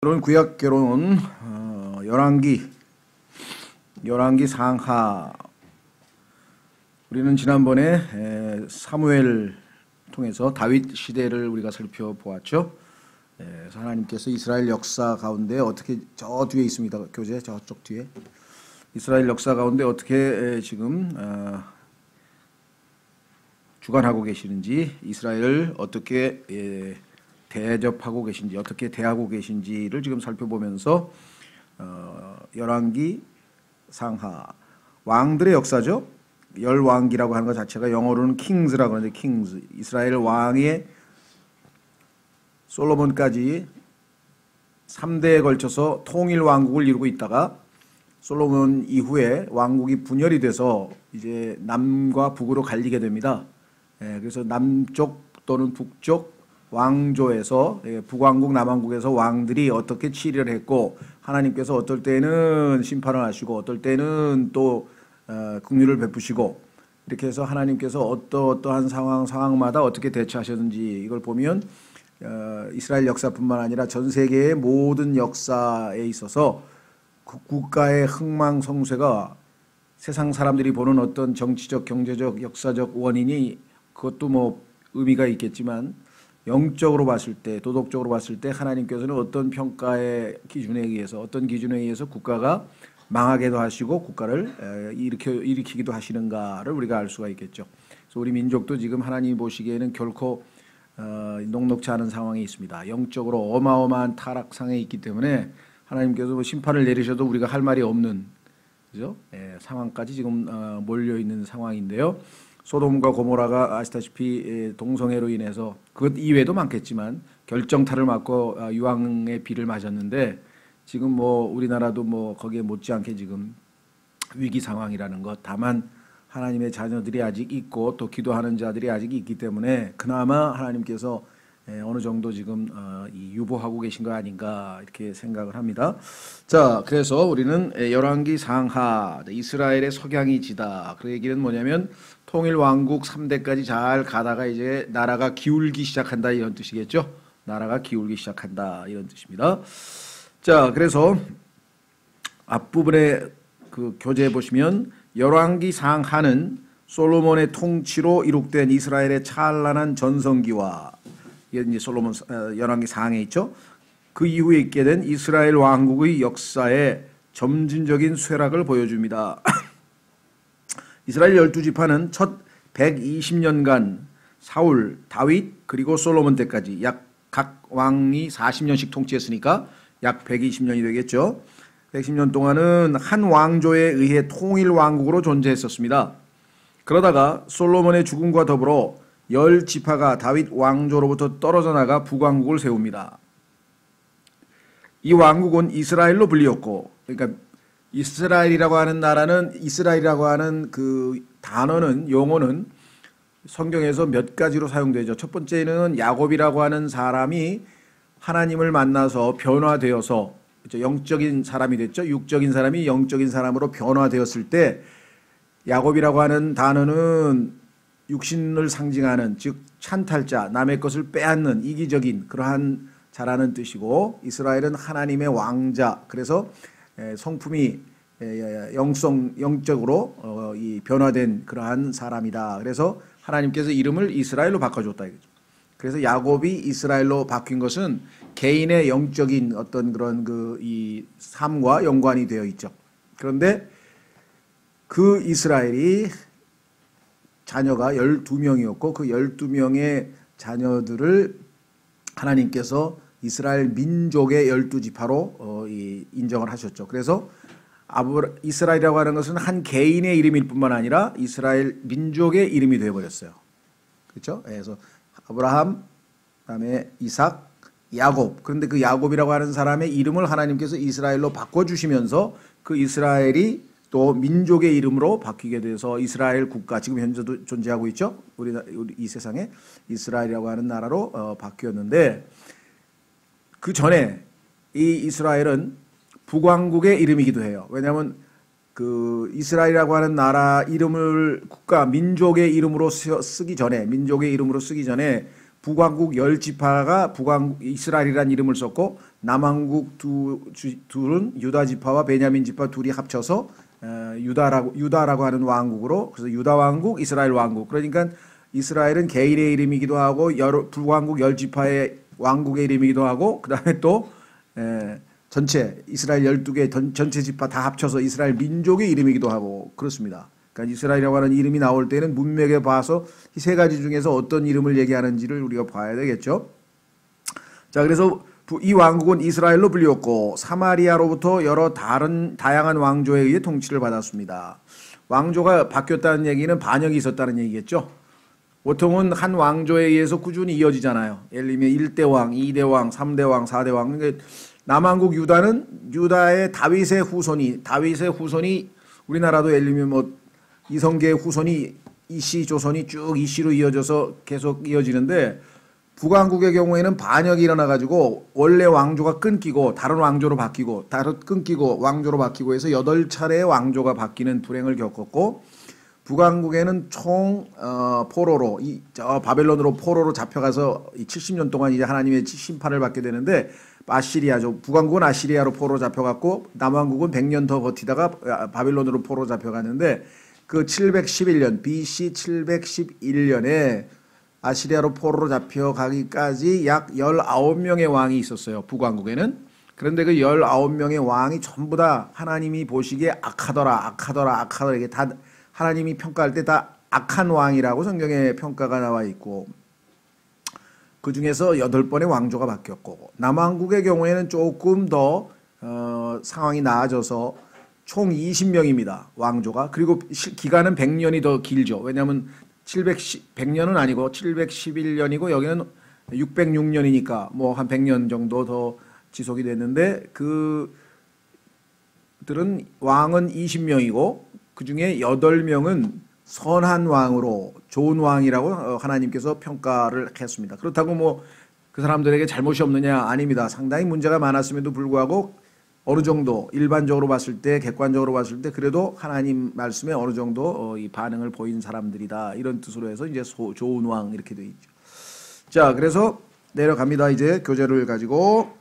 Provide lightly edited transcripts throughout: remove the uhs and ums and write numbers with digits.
결혼 구약 결혼 열왕기 상하. 우리는 지난번에 사무엘 통해서 다윗 시대를 우리가 살펴보았죠. 그래서 하나님께서 이스라엘 역사 가운데 어떻게, 저 뒤에 있습니다. 교재 저쪽 뒤에 이스라엘 역사 가운데 어떻게 지금 주관하고 계시는지, 이스라엘을 어떻게 대접하고 계신지, 어떻게 대하고 계신지를 지금 살펴보면서 열왕기 상하, 왕들의 역사죠. 열왕기라고 하는 것 자체가 영어로는 킹스라고 하는데, 킹스, 이스라엘 왕의 솔로몬까지 3대에 걸쳐서 통일 왕국을 이루고 있다가 솔로몬 이후에 왕국이 분열이 돼서 이제 남과 북으로 갈리게 됩니다. 그래서 남쪽 또는 북쪽 왕조에서, 북왕국 남왕국에서 왕들이 어떻게 치리를 했고, 하나님께서 어떨 때는 심판을 하시고 어떨 때는 또 긍휼을 베푸시고, 이렇게 해서 하나님께서 어떠한 상황마다 어떻게 대처하셨는지, 이걸 보면 이스라엘 역사뿐만 아니라 전 세계의 모든 역사에 있어서 그 국가의 흥망성쇠가 세상 사람들이 보는 어떤 정치적, 경제적, 역사적 원인이, 그것도 뭐 의미가 있겠지만, 영적으로 봤을 때, 도덕적으로 봤을 때 하나님께서는 어떤 평가의 기준에 의해서, 어떤 기준에 의해서 국가가 망하게도 하시고 국가를 일으키기도 하시는가를 우리가 알 수가 있겠죠. 그래서 우리 민족도 지금 하나님 보시기에는 결코 녹록지 않은 상황에 있습니다. 영적으로 어마어마한 타락상에 있기 때문에 하나님께서 뭐 심판을 내리셔도 우리가 할 말이 없는, 그죠? 상황까지 지금 몰려 있는 상황인데요. 소돔과 고모라가 아시다시피 동성애로 인해서, 그것 이외에도 많겠지만 결정타를 맞고 유황의 비를 맞았는데, 지금 뭐 우리나라도 뭐 거기에 못지않게 지금 위기 상황이라는 것. 다만 하나님의 자녀들이 아직 있고 또 기도하는 자들이 아직 있기 때문에 그나마 하나님께서 어느 정도 지금 유보하고 계신 거 아닌가, 이렇게 생각을 합니다. 자, 그래서 우리는 열왕기 상하, 이스라엘의 석양이 지다. 그 얘기는 뭐냐면 통일 왕국 3대까지 잘 가다가 이제 나라가 기울기 시작한다, 이런 뜻이겠죠. 나라가 기울기 시작한다, 이런 뜻입니다. 자, 그래서 앞부분에 그 교재에 보시면 열왕기 상하는 솔로몬의 통치로 이룩된 이스라엘의 찬란한 전성기와, 이게 이제 솔로몬 열왕기 상하에 있죠. 그 이후에 있게 된 이스라엘 왕국의 역사의 점진적인 쇠락을 보여줍니다. 이스라엘 12지파는 첫 120년간 사울, 다윗, 그리고 솔로몬 때까지 약 각 왕이 40년씩 통치했으니까 약 120년이 되겠죠. 110년 동안은 한 왕조에 의해 통일 왕국으로 존재했었습니다. 그러다가 솔로몬의 죽음과 더불어 10지파가 다윗 왕조로부터 떨어져 나가 북왕국을 세웁니다. 이 왕국은 이스라엘로 불리었고, 그러니까 이스라엘이라고 하는 나라는, 이스라엘이라고 하는 그 단어는, 용어는 성경에서 몇 가지로 사용되죠. 첫 번째는 야곱이라고 하는 사람이 하나님을 만나서 변화되어서, 그렇죠? 영적인 사람이 됐죠. 육적인 사람이 영적인 사람으로 변화되었을 때, 야곱이라고 하는 단어는 육신을 상징하는, 즉 찬탈자, 남의 것을 빼앗는 이기적인 그러한 자라는 뜻이고, 이스라엘은 하나님의 왕자, 그래서 성품이 영적으로 이 변화된 그러한 사람이다. 그래서 하나님께서 이름을 이스라엘로 바꿔줬다, 이거죠. 그래서 야곱이 이스라엘로 바뀐 것은 개인의 영적인 어떤 그런 이 삶과 연관이 되어 있죠. 그런데 그 이스라엘이 자녀가 12명이었고 그 12명의 자녀들을 하나님께서 이스라엘 민족의 12지파로 인정을 하셨죠. 그래서 이스라엘이라고 하는 것은 한 개인의 이름일 뿐만 아니라 이스라엘 민족의 이름이 되어버렸어요. 그렇죠? 그래서 아브라함, 그다음에 이삭, 야곱. 그런데 그 야곱이라고 하는 사람의 이름을 하나님께서 이스라엘로 바꿔주시면서 그 이스라엘이 또 민족의 이름으로 바뀌게 돼서 이스라엘 국가, 지금 현재도 존재하고 있죠. 우리 이 세상에 이스라엘이라고 하는 나라로 바뀌었는데, 그 전에 이 이스라엘은 북왕국의 이름이기도 해요. 왜냐하면 그 이스라엘이라고 하는 나라 이름을 국가, 민족의 이름으로 쓰기 전에, 민족의 이름으로 쓰기 전에 북왕국 10지파가 이스라엘이라는 이름을 썼고 남왕국 둘은 유다 지파와 베냐민 지파 둘이 합쳐서 유다라고 하는 왕국으로, 그래서 유다 왕국, 이스라엘 왕국. 그러니까 이스라엘은 개인의 이름이기도 하고 북왕국 10지파의 왕국의 이름이기도 하고, 그다음에 또 전체 이스라엘 12개 전체 지파 다 합쳐서 이스라엘 민족의 이름이기도 하고 그렇습니다. 그러니까 이스라엘이라고 하는 이름이 나올 때는 문맥에 봐서 이 세 가지 중에서 어떤 이름을 얘기하는지를 우리가 봐야 되겠죠. 자, 그래서 이 왕국은 이스라엘로 불렸고 사마리아로부터 여러 다양한 왕조에 의해 통치를 받았습니다. 왕조가 바뀌었다는 얘기는 반역이 있었다는 얘기겠죠. 보통은 한 왕조에 의해서 꾸준히 이어지잖아요. 예를 들면 1대 왕, 2대 왕, 3대 왕, 4대 왕. 그러니까 남왕국 유다는 유다의 다윗의 후손이 우리나라도 예를 들면 뭐 이성계의 후손이 이씨 조선이 쭉 이씨로 이어져서 계속 이어지는데, 북왕국의 경우에는 반역이 일어나가지고 원래 왕조가 끊기고 다른 왕조로 바뀌고 끊기고 왕조로 바뀌고 해서 8차례의 왕조가 바뀌는 불행을 겪었고, 북왕국에는 총 포로로 바벨론으로 포로로 잡혀가서 70년 동안 이제 하나님의 심판을 받게 되는데, 아시리아죠. 북왕국은 아시리아로 포로 잡혀갔고 남왕국은 100년 더 버티다가 바벨론으로 포로 잡혀갔는데, 그 711년 BC 711년에 아시리아로 포로로 잡혀가기까지 약 19명의 왕이 있었어요. 북왕국에는. 그런데 그 19명의 왕이 전부 다 하나님이 보시기에 악하더라 이게 다 하나님이 평가할 때 다 악한 왕이라고 성경에 평가가 나와 있고, 그 중에서 8번의 왕조가 바뀌었고, 남왕국의 경우에는 조금 더 상황이 나아져서 총 20명입니다. 왕조가. 그리고 기간은 100년이 더 길죠. 왜냐하면 100년은 아니고 711년이고 여기는 606년이니까 뭐 한 100년 정도 더 지속이 됐는데, 그들은 왕은 20명이고 그 중에 8명은 선한 왕으로 좋은 왕이라고 하나님께서 평가를 했습니다. 그렇다고 뭐 그 사람들에게 잘못이 없느냐? 아닙니다. 상당히 문제가 많았음에도 불구하고 어느 정도 일반적으로 봤을 때, 객관적으로 봤을 때 그래도 하나님 말씀에 어느 정도 이 반응을 보인 사람들이다, 이런 뜻으로 해서 이제 좋은 왕 이렇게 돼 있죠. 자, 그래서 내려갑니다. 이제 교재를 가지고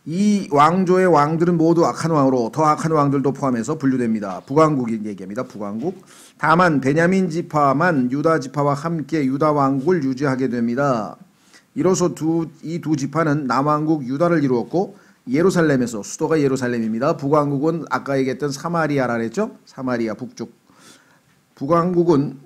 이 왕조의 왕들은 모두 악한 왕으로 더 악한 왕들도 포함해서 분류됩니다. 북왕국이 얘기합니다. 북왕국. 다만 베냐민 지파만 유다 지파와 함께 유다 왕국을 유지하게 됩니다. 이로써 이 두 지파는 남왕국 유다를 이루었고 예루살렘에서, 수도가 예루살렘입니다. 북왕국은 아까 얘기했던 사마리아라 그랬죠. 사마리아 북쪽. 북왕국은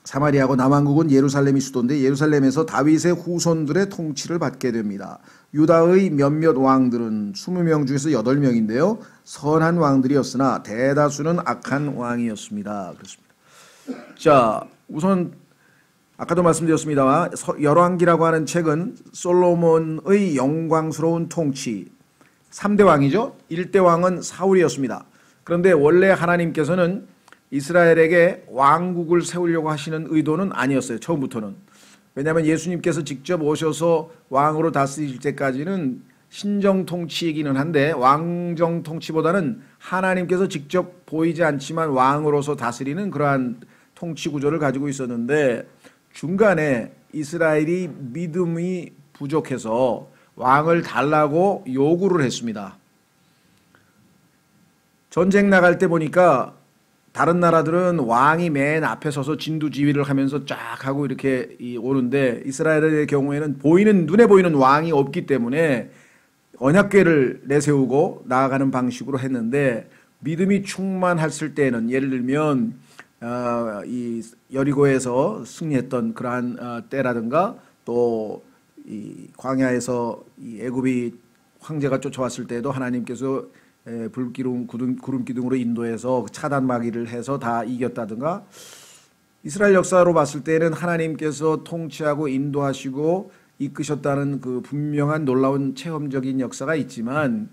사마리아고 남왕국은 예루살렘이 수도인데, 예루살렘에서 다윗의 후손들의 통치를 받게 됩니다. 유다의 몇몇 왕들은 20명 중에서 8명인데요. 선한 왕들이었으나 대다수는 악한 왕이었습니다. 그렇습니다. 자, 우선 아까도 말씀드렸습니다만 열왕기라고 하는 책은 솔로몬의 영광스러운 통치, 3대 왕이죠. 1대 왕은 사울이었습니다. 그런데 원래 하나님께서는 이스라엘에게 왕국을 세우려고 하시는 의도는 아니었어요. 처음부터는. 왜냐하면 예수님께서 직접 오셔서 왕으로 다스릴 때까지는 신정 통치이기는 한데, 왕정 통치보다는 하나님께서 직접 보이지 않지만 왕으로서 다스리는 그러한 통치 구조를 가지고 있었는데, 중간에 이스라엘이 믿음이 부족해서 왕을 달라고 요구를 했습니다. 전쟁 나갈 때 보니까 다른 나라들은 왕이 맨 앞에 서서 진두지휘를 하면서 쫙 하고 이렇게 오는데, 이스라엘의 경우에는 눈에 보이는 왕이 없기 때문에 언약궤를 내세우고 나아가는 방식으로 했는데, 믿음이 충만했을 때는, 예를 들면 이 여리고에서 승리했던 그러한 때라든가, 또 이 광야에서 이 애굽이 황제가 쫓아왔을 때도 하나님께서 불기둥 구름 기둥으로 인도해서 차단막이를 해서 다 이겼다든가, 이스라엘 역사로 봤을 때는 하나님께서 통치하고 인도하시고 이끄셨다는 그 분명한 놀라운 체험적인 역사가 있지만,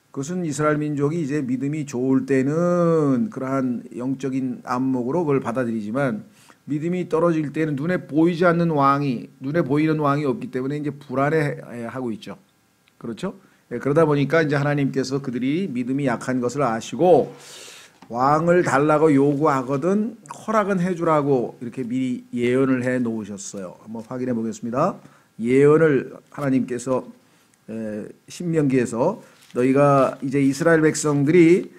그것은 이스라엘 민족이 이제 믿음이 좋을 때는 그러한 영적인 안목으로 그걸 받아들이지만, 믿음이 떨어질 때는 눈에 보이는 왕이 없기 때문에 이제 불안해하고 있죠. 그렇죠? 그러다 보니까 이제 하나님께서 그들이 믿음이 약한 것을 아시고 왕을 달라고 요구하거든 허락은 해주라고 이렇게 미리 예언을 해 놓으셨어요. 한번 확인해 보겠습니다. 예언을 하나님께서 신명기에서 너희가 이제 이스라엘 백성들이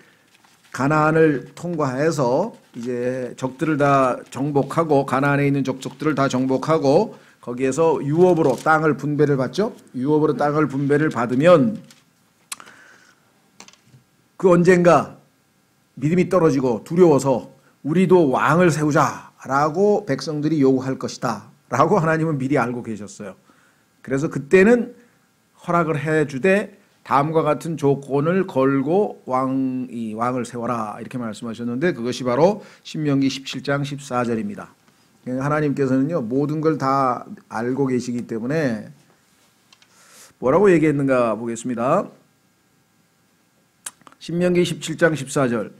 가나안을 통과해서 이제 적들을 다 정복하고 가나안에 있는 족속들을 다 정복하고 거기에서 유업으로 땅을 분배를 받죠. 유업으로 땅을 분배를 받으면 그 언젠가 믿음이 떨어지고 두려워서 우리도 왕을 세우자라고 백성들이 요구할 것이다 라고 하나님은 미리 알고 계셨어요. 그래서 그때는 허락을 해주되 다음과 같은 조건을 걸고 왕을 세워라 이렇게 말씀하셨는데 그것이 바로 신명기 17장 14절입니다. 하나님께서는요 모든 걸 다 알고 계시기 때문에 뭐라고 얘기했는가 보겠습니다. 신명기 17장 14절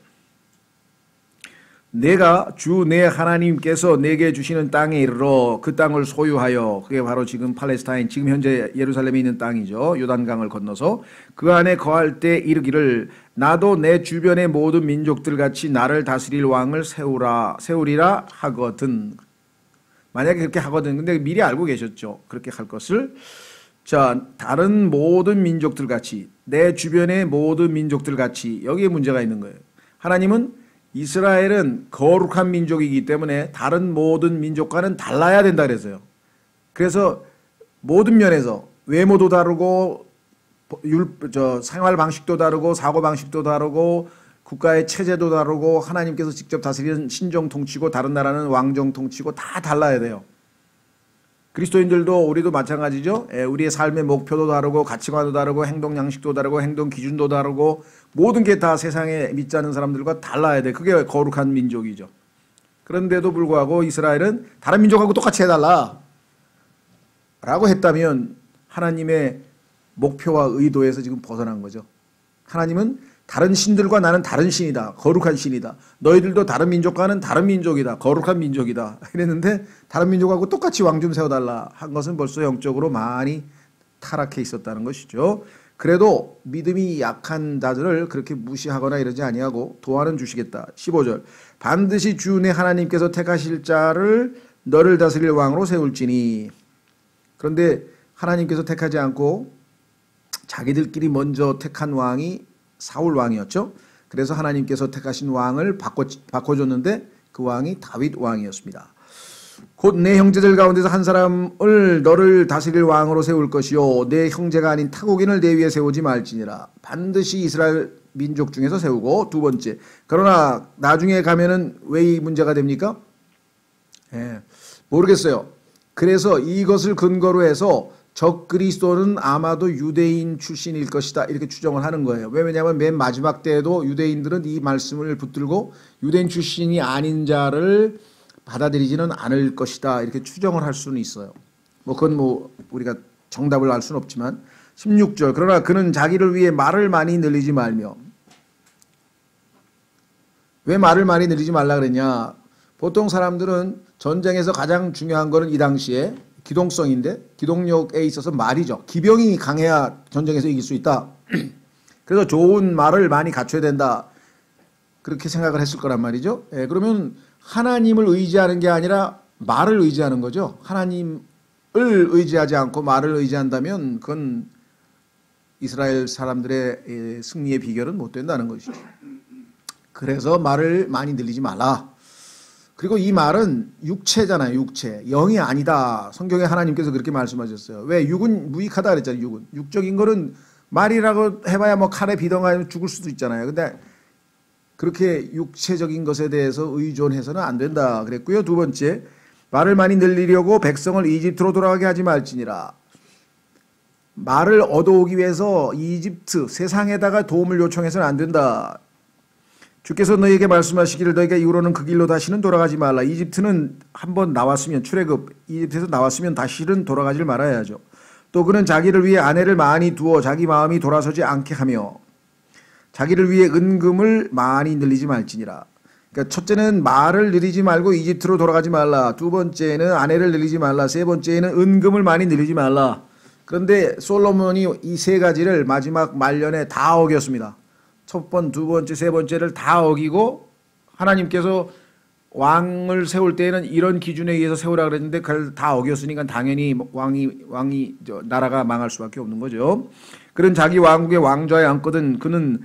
내가 주 내 하나님께서 내게 주시는 땅에 이르러 그 땅을 소유하여 그게 바로 지금 팔레스타인 지금 현재 예루살렘에 있는 땅이죠. 요단강을 건너서 그 안에 거할 때 이르기를 나도 내 주변의 모든 민족들 같이 나를 다스릴 왕을 세우리라 하거든. 만약에 그렇게 하거든. 근데 미리 알고 계셨죠. 그렇게 할 것을. 자, 다른 모든 민족들 같이 내 주변의 모든 민족들 같이 여기에 문제가 있는 거예요. 하나님은 이스라엘은 거룩한 민족이기 때문에 다른 모든 민족과는 달라야 된다 그랬어요. 그래서 모든 면에서 외모도 다르고 생활 방식도 다르고 사고 방식도 다르고 국가의 체제도 다르고 하나님께서 직접 다스리는 신정 통치고 다른 나라는 왕정 통치고 다 달라야 돼요. 그리스도인들도 우리도 마찬가지죠. 우리의 삶의 목표도 다르고 가치관도 다르고 행동 양식도 다르고 행동 기준도 다르고 모든 게 다 세상에 믿지 않는 사람들과 달라야 돼. 그게 거룩한 민족이죠. 그런데도 불구하고 이스라엘은 다른 민족하고 똑같이 해달라 라고 했다면 하나님의 목표와 의도에서 지금 벗어난 거죠. 하나님은 다른 신들과 나는 다른 신이다. 거룩한 신이다. 너희들도 다른 민족과는 다른 민족이다. 거룩한 민족이다. 이랬는데 다른 민족하고 똑같이 왕 좀 세워달라 한 것은 벌써 영적으로 많이 타락해 있었다는 것이죠. 그래도 믿음이 약한 자들을 그렇게 무시하거나 이러지 아니하고 도와는 주시겠다. 15절 반드시 주 내 하나님께서 택하실 자를 너를 다스릴 왕으로 세울지니. 그런데 하나님께서 택하지 않고 자기들끼리 먼저 택한 왕이 사울 왕이었죠. 그래서 하나님께서 택하신 왕을 바꿔줬는데 그 왕이 다윗 왕이었습니다. 곧 내 형제들 가운데서 한 사람을 너를 다스릴 왕으로 세울 것이요 내 형제가 아닌 타국인을 내 위에 세우지 말지니라. 반드시 이스라엘 민족 중에서 세우고. 두 번째 그러나 나중에 가면은 왜 이 문제가 됩니까? 모르겠어요. 그래서 이것을 근거로 해서 적그리스도는 아마도 유대인 출신일 것이다 이렇게 추정을 하는 거예요. 왜냐하면 맨 마지막 때에도 유대인들은 이 말씀을 붙들고 유대인 출신이 아닌 자를 받아들이지는 않을 것이다 이렇게 추정을 할 수는 있어요. 그건 우리가 정답을 알 수는 없지만 16절 그러나 그는 자기를 위해 말을 많이 늘리지 말며. 왜 말을 많이 늘리지 말라 그랬냐. 보통 사람들은 전쟁에서 가장 중요한 거는 이 당시에 기동성인데 기동력에 있어서 말이죠. 기병이 강해야 전쟁에서 이길 수 있다. 그래서 좋은 말을 많이 갖춰야 된다. 그렇게 생각을 했을 거란 말이죠. 그러면 하나님을 의지하는 게 아니라 말을 의지하는 거죠. 하나님을 의지하지 않고 말을 의지한다면 그건 이스라엘 사람들의 승리의 비결은 못 된다는 것이죠. 그래서 말을 많이 늘리지 말라. 그리고 이 말은 육체잖아요. 육체. 영이 아니다. 성경에 하나님께서 그렇게 말씀하셨어요. 왜? 육은 무익하다 그랬잖아요. 육은. 육적인 거는 말이라고 해봐야 칼에 비덩하면 죽을 수도 있잖아요. 근데 그렇게 육체적인 것에 대해서 의존해서는 안 된다 그랬고요. 두 번째 말을 많이 늘리려고 백성을 이집트로 돌아가게 하지 말지니라. 말을 얻어오기 위해서 이집트 세상에다가 도움을 요청해서는 안 된다. 주께서 너희에게 말씀하시기를 너희가 이후로는 그 길로 다시는 돌아가지 말라. 이집트는 한번 나왔으면 출애굽 이집트에서 나왔으면 다시는 돌아가질 말아야죠. 또 그는 자기를 위해 아내를 많이 두어 자기 마음이 돌아서지 않게 하며 자기를 위해 은금을 많이 늘리지 말지니라. 그러니까 첫째는 말을 늘리지 말고 이집트로 돌아가지 말라. 두 번째는 아내를 늘리지 말라. 세 번째는 은금을 많이 늘리지 말라. 그런데 솔로몬이 이 세 가지를 마지막 말년에 다 어겼습니다. 첫 번, 두 번째, 세 번째를 다 어기고 하나님께서 왕을 세울 때에는 이런 기준에 의해서 세우라 그랬는데 그걸 다 어겼으니까 당연히 왕이 나라가 망할 수밖에 없는 거죠. 그런 자기 왕국의 왕좌에 앉거든 그는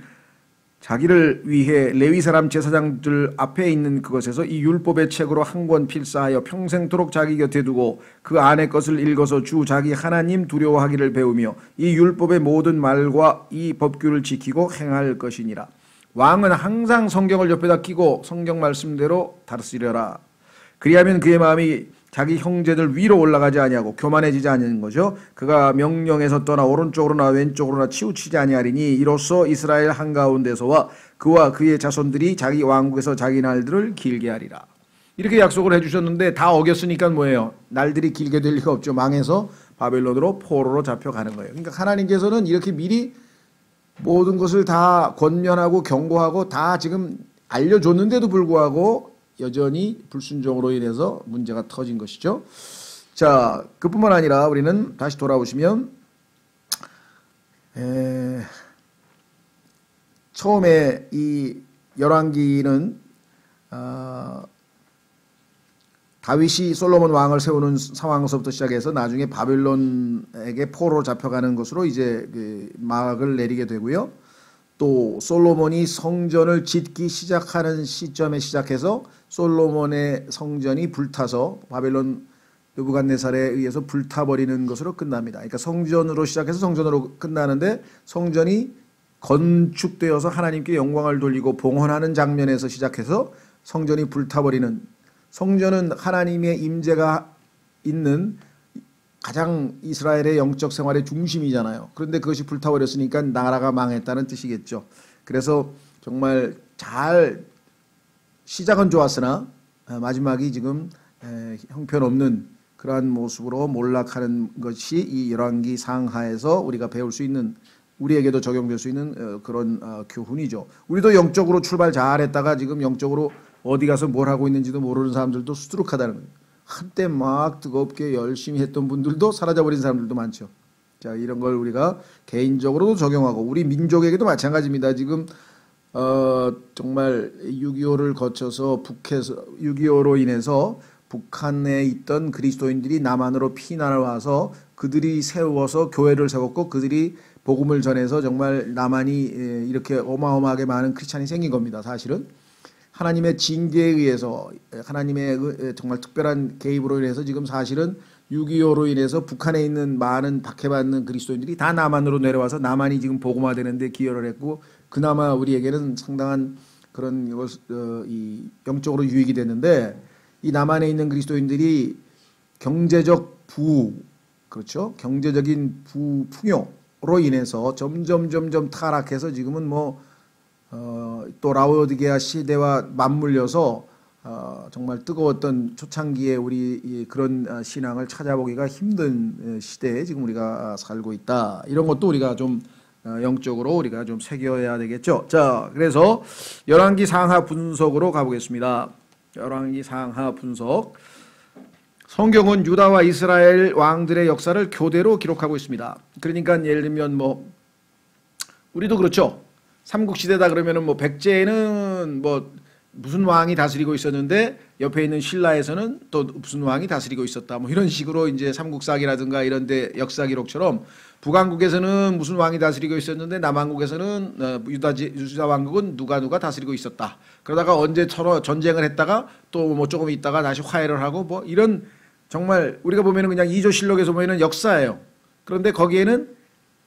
자기를 위해 레위 사람 제사장들 앞에 있는 그것에서 이 율법의 책으로 한 권 필사하여 평생토록 자기 곁에 두고 그 안의 것을 읽어서 주 자기 하나님 두려워하기를 배우며 이 율법의 모든 말과 이 법규를 지키고 행할 것이니라. 왕은 항상 성경을 옆에다 끼고 성경 말씀대로 다스리려라. 그리하면 그의 마음이 자기 형제들 위로 올라가지 아니하고 교만해지지 않는 거죠. 그가 명령에서 떠나 오른쪽으로나 왼쪽으로나 치우치지 아니하리니 이로써 이스라엘 한가운데서와 그와 그의 자손들이 자기 왕국에서 자기 날들을 길게 하리라. 이렇게 약속을 해주셨는데 다 어겼으니까 뭐예요? 날들이 길게 될 리가 없죠. 망해서 바벨론으로 포로로 잡혀가는 거예요. 그러니까 하나님께서는 이렇게 미리 모든 것을 다 권면하고 경고하고 다 지금 알려줬는데도 불구하고 여전히 불순종으로 인해서 문제가 터진 것이죠. 자, 그뿐만 아니라 우리는 다시 돌아오시면 처음에 이 열왕기는 다윗이 솔로몬 왕을 세우는 상황에서부터 시작해서 나중에 바벨론에게 포로로 잡혀가는 것으로 이제 그 막을 내리게 되고요. 또 솔로몬이 성전을 짓기 시작하는 시점에 시작해서 솔로몬의 성전이 불타서 바벨론 느부갓네살에 의해서 불타버리는 것으로 끝납니다. 그러니까 성전으로 시작해서 성전으로 끝나는데 성전이 건축되어서 하나님께 영광을 돌리고 봉헌하는 장면에서 시작해서 성전이 불타버리는, 성전은 하나님의 임재가 있는 가장 이스라엘의 영적 생활의 중심이잖아요. 그런데 그것이 불타버렸으니까 나라가 망했다는 뜻이겠죠. 그래서 정말 잘 시작은 좋았으나 마지막이 지금 형편없는 그러한 모습으로 몰락하는 것이 이 열왕기 상하에서 우리가 배울 수 있는, 우리에게도 적용될 수 있는 그런 교훈이죠. 우리도 영적으로 출발 잘했다가 지금 영적으로 어디 가서 뭘 하고 있는지도 모르는 사람들도 수두룩하다는 거예요. 한때 막 뜨겁게 열심히 했던 분들도 사라져버린 사람들도 많죠. 자, 이런 걸 우리가 개인적으로도 적용하고 우리 민족에게도 마찬가지입니다. 지금 정말 6.25를 거쳐서 6.25로 인해서 북한에 있던 그리스도인들이 남한으로 피난을 와서 그들이 세워서 교회를 세웠고 그들이 복음을 전해서 정말 남한이 이렇게 어마어마하게 많은 크리스찬이 생긴 겁니다. 사실은 하나님의 징계에 의해서, 하나님의 정말 특별한 개입으로 인해서 지금 사실은 6.25로 인해서 북한에 있는 많은 박해받는 그리스도인들이 다 남한으로 내려와서 남한이 지금 복음화되는 데 기여를 했고 그나마 우리에게는 상당한 그런 이 영적으로 유익이 됐는데, 이 남한에 있는 그리스도인들이 경제적 그렇죠? 경제적인 풍요로 인해서 점점 타락해서 지금은 또 라오디게아 시대와 맞물려서 정말 뜨거웠던 초창기에 우리 그런 신앙을 찾아보기가 힘든 시대에 지금 우리가 살고 있다. 이런 것도 우리가 좀 영적으로 우리가 좀 새겨야 되겠죠. 자, 그래서 열왕기 상하 분석으로 가보겠습니다. 열왕기 상하 분석. 성경은 유다와 이스라엘 왕들의 역사를 교대로 기록하고 있습니다. 그러니까 예를 들면 우리도 그렇죠. 삼국시대다 그러면은 백제에는 무슨 왕이 다스리고 있었는데 옆에 있는 신라에서는 또 무슨 왕이 다스리고 있었다. 이런 식으로 이제 삼국사기라든가 이런 데 역사 기록처럼 북왕국에서는 무슨 왕이 다스리고 있었는데 남왕국에서는 유다 왕국은 누가 다스리고 있었다. 그러다가 언제 서로 전쟁을 했다가 또 조금 있다가 다시 화해를 하고 이런, 정말 우리가 보면은 그냥 이조실록에서 보면은 역사예요. 그런데 거기에는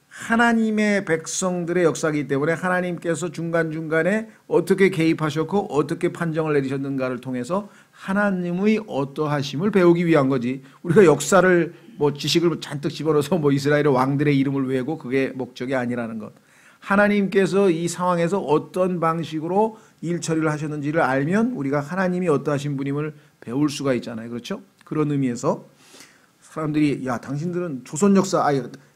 하나님의 백성들의 역사이기 때문에 하나님께서 중간중간에 어떻게 개입하셨고 어떻게 판정을 내리셨는가를 통해서 하나님의 어떠하심을 배우기 위한 거지, 우리가 역사를 지식을 잔뜩 집어넣어서 이스라엘의 왕들의 이름을 외우고 그게 목적이 아니라는 것. 하나님께서 이 상황에서 어떤 방식으로 일 처리를 하셨는지를 알면 우리가 하나님이 어떠하신 분임을 배울 수가 있잖아요. 그렇죠? 그런 의미에서 사람들이 당신들은 조선 역사,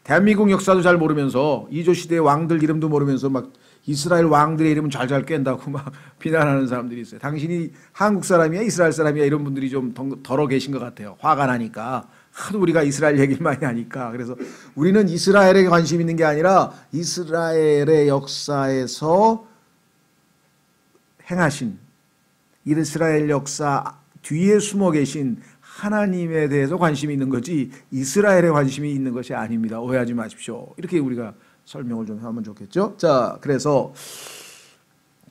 대한민국 역사도 잘 모르면서 이조시대의 왕들 이름도 모르면서 이스라엘 왕들의 이름은 잘 깬다고 비난하는 사람들이 있어요. 당신이 한국 사람이야 이스라엘 사람이야 이런 분들이 좀 덜어 계신 것 같아요. 화가 나니까. 하도 우리가 이스라엘 얘기를 많이 하니까. 그래서 우리는 이스라엘에 관심 있는 게 아니라 이스라엘의 역사에서 행하신 이스라엘 역사 뒤에 숨어 계신 하나님에 대해서 관심이 있는 거지 이스라엘에 관심이 있는 것이 아닙니다. 오해하지 마십시오. 이렇게 우리가 설명을 좀 하면 좋겠죠. 자, 그래서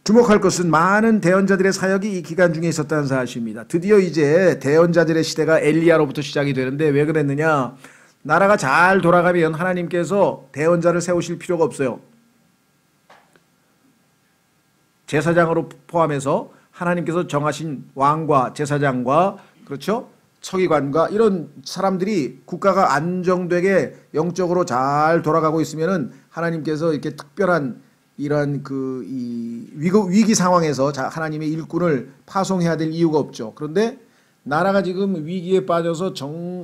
주목할 것은 많은 대언자들의 사역이 이 기간 중에 있었다는 사실입니다. 드디어 이제 대언자들의 시대가 엘리야로부터 시작이 되는데 왜 그랬느냐? 나라가 잘 돌아가면 하나님께서 대언자를 세우실 필요가 없어요. 제사장으로 포함해서 하나님께서 정하신 왕과 제사장과 그렇죠? 서기관과 이런 사람들이 국가가 안정되게 영적으로 잘 돌아가고 있으면은 하나님께서 이렇게 특별한 이런 이 위기 상황에서 하나님의 일꾼을 파송해야 될 이유가 없죠. 그런데 나라가 지금 위기에 빠져서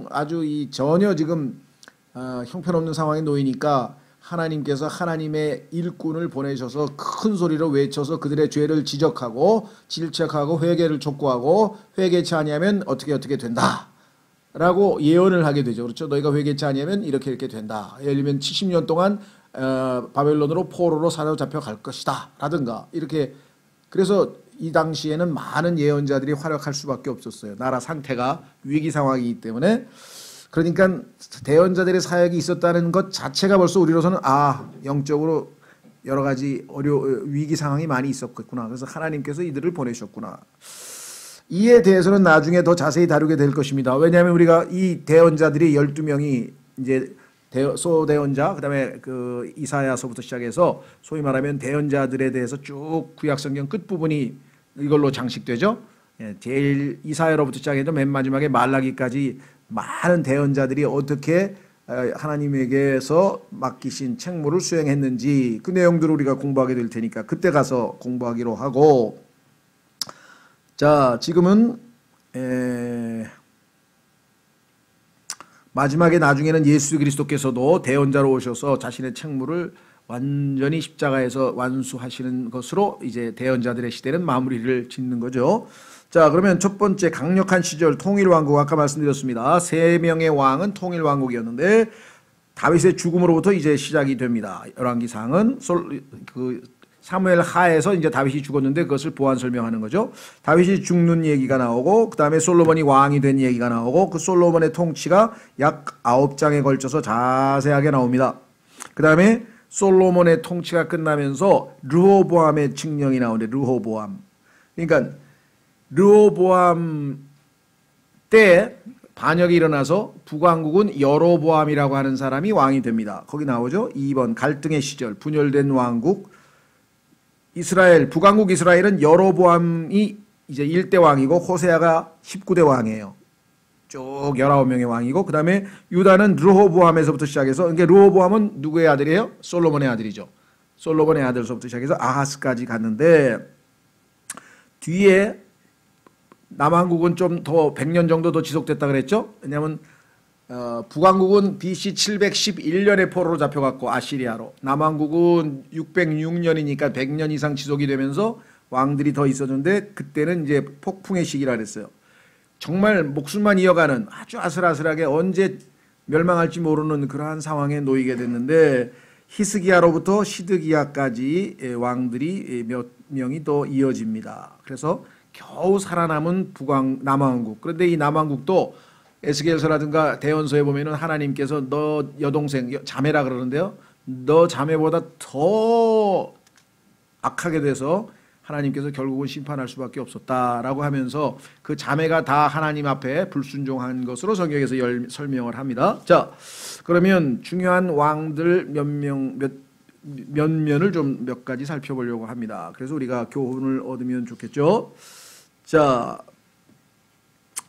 아주 전혀 지금 형편없는 상황에 놓이니까 하나님께서 하나님의 일꾼을 보내셔서 큰 소리로 외쳐서 그들의 죄를 지적하고 질책하고 회개를 촉구하고 회개치 아니하면 어떻게 된다 라고 예언을 하게 되죠. 그렇죠? 너희가 회개치 아니하면 이렇게 된다. 예를 들면 70년 동안 바벨론으로 포로로 사로잡혀 갈 것이다 라든가 이렇게. 그래서 이 당시에는 많은 예언자들이 활약할 수밖에 없었어요. 나라 상태가 위기 상황이기 때문에. 그러니까 대언자들의 사역이 있었다는 것 자체가 벌써 우리로서는 영적으로 여러 가지 위기 상황이 많이 있었겠구나. 그래서 하나님께서 이들을 보내셨구나. 이에 대해서는 나중에 더 자세히 다루게 될 것입니다. 왜냐하면 우리가 이 대언자들이 12명이 이제 소대언자, 그다음에 그 이사야서부터 시작해서 소위 말하면 대언자들에 대해서 쭉 구약성경 끝부분이 이걸로 장식되죠. 제일 이사야로부터 시작해서 맨 마지막에 말라기까지 많은 대언자들이 어떻게 하나님에게서 맡기신 책무를 수행했는지 그 내용들을 우리가 공부하게 될 테니까 그때 가서 공부하기로 하고. 자, 지금은 마지막에 나중에는 예수 그리스도께서도 대언자로 오셔서 자신의 책무를 완전히 십자가에서 완수하시는 것으로 이제 대언자들의 시대는 마무리를 짓는 거죠. 자, 그러면 첫 번째 강력한 시절 통일왕국, 아까 말씀드렸습니다. 3명의 왕은 통일왕국이었는데 다윗의 죽음으로부터 이제 시작이 됩니다. 열왕기상은 사무엘 하에서 이제 다윗이 죽었는데 그것을 보완 설명하는 거죠. 다윗이 죽는 얘기가 나오고 그 다음에 솔로몬이 왕이 된 얘기가 나오고 그 솔로몬의 통치가 약 9장에 걸쳐서 자세하게 나옵니다. 그 다음에 솔로몬의 통치가 끝나면서 르호보암의 칙령이 나오는데 르호보암. 그러니까 르호보암 때 반역이 일어나서 북왕국은 여로보암이라고 하는 사람이 왕이 됩니다. 거기 나오죠. 2번 갈등의 시절 분열된 왕국. 북왕국 이스라엘은 여로보암이 이제 1대 왕이고 호세아가 19대 왕이에요. 쭉 19명의 왕이고 그 다음에 유다는 르호보암에서부터 시작해서 그러니까 르호보암은 누구의 아들이에요? 솔로몬의 아들이죠. 솔로몬의 아들서부터 시작해서 아하스까지 갔는데 뒤에 남왕국은 좀 더 100년 정도 더 지속됐다 그랬죠. 왜냐하면 북왕국은 BC 711년에 포로로 잡혀갔고 아시리아로, 남왕국은 606년이니까 100년 이상 지속이 되면서 왕들이 더 있었는데 그때는 이제 폭풍의 시기라 그랬어요. 정말 목숨만 이어가는 아주 아슬아슬하게 언제 멸망할지 모르는 그러한 상황에 놓이게 됐는데 히스기야로부터 시드기야까지 왕들이 몇 명이 또 이어집니다. 그래서 겨우 살아남은 남왕국. 그런데 이 남왕국도 에스겔서라든가 대언서에 보면은 하나님께서 너 여동생 자매라 그러는데요. 너 자매보다 더 악하게 돼서 하나님께서 결국은 심판할 수밖에 없었다라고 하면서 그 자매가 다 하나님 앞에 불순종한 것으로 성경에서 설명을 합니다. 자, 그러면 중요한 왕들 몇 면을 좀 몇 가지 살펴보려고 합니다. 그래서 우리가 교훈을 얻으면 좋겠죠. 자,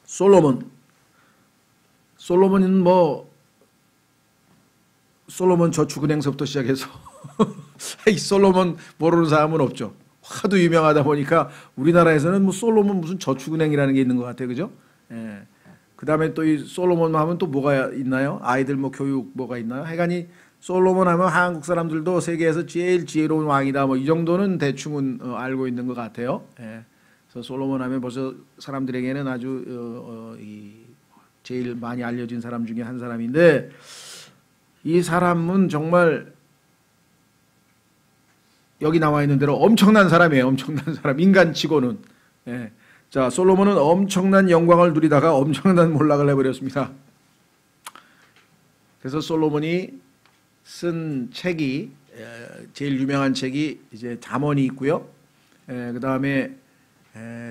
솔로몬은 솔로몬 저축은행서부터 시작해서 이 솔로몬 모르는 사람은 없죠. 하도 유명하다 보니까 우리나라에서는 솔로몬 무슨 저축은행이라는 게 있는 것 같아요. 그죠? 예. 그 다음에 또 이 솔로몬 하면 또 뭐가 있나요? 아이들 교육 뭐가 있나요? 하여간이 솔로몬 하면 한국 사람들도 세계에서 제일 지혜로운 왕이다. 이 정도는 대충은 알고 있는 것 같아요. 예. 그래서 솔로몬 하면 벌써 사람들에게는 아주 제일 많이 알려진 사람 중에 한 사람인데 이 사람은 정말 여기 나와 있는 대로 엄청난 사람이에요. 엄청난 사람. 인간치고는. 예. 자, 솔로몬은 엄청난 영광을 누리다가 엄청난 몰락을 해버렸습니다. 그래서 솔로몬이 쓴 책이 제일 유명한 책이 이제 잠언이 있고요. 그 다음에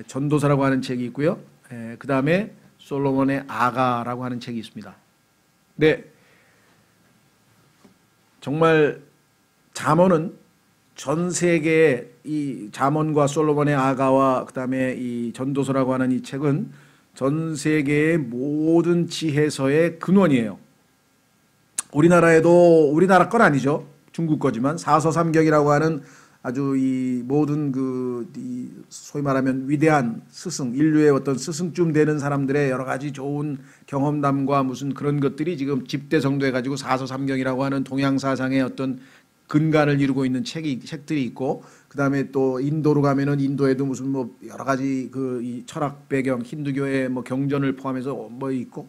전도서라고 하는 책이 있고요. 그 다음에 솔로몬의 아가라고 하는 책이 있습니다. 네, 정말 잠언은 전 세계의 이 잠언과 솔로몬의 아가와 그 다음에 이 전도서라고 하는 이 책은 전 세계의 모든 지혜서의 근원이에요. 우리나라에도 우리나라 건 아니죠. 중국 거지만 사서삼경이라고 하는 아주 이 모든 이 소위 말하면 위대한 스승, 인류의 어떤 스승쯤 되는 사람들의 여러 가지 좋은 경험담과 무슨 그런 것들이 지금 집대성도해 가지고 사서삼경이라고 하는 동양 사상의 어떤 근간을 이루고 있는 책들이 있고, 그 다음에 또 인도로 가면은 인도에도 무슨 뭐 여러 가지 이 철학 배경, 힌두교의 뭐 경전을 포함해서 뭐 있고,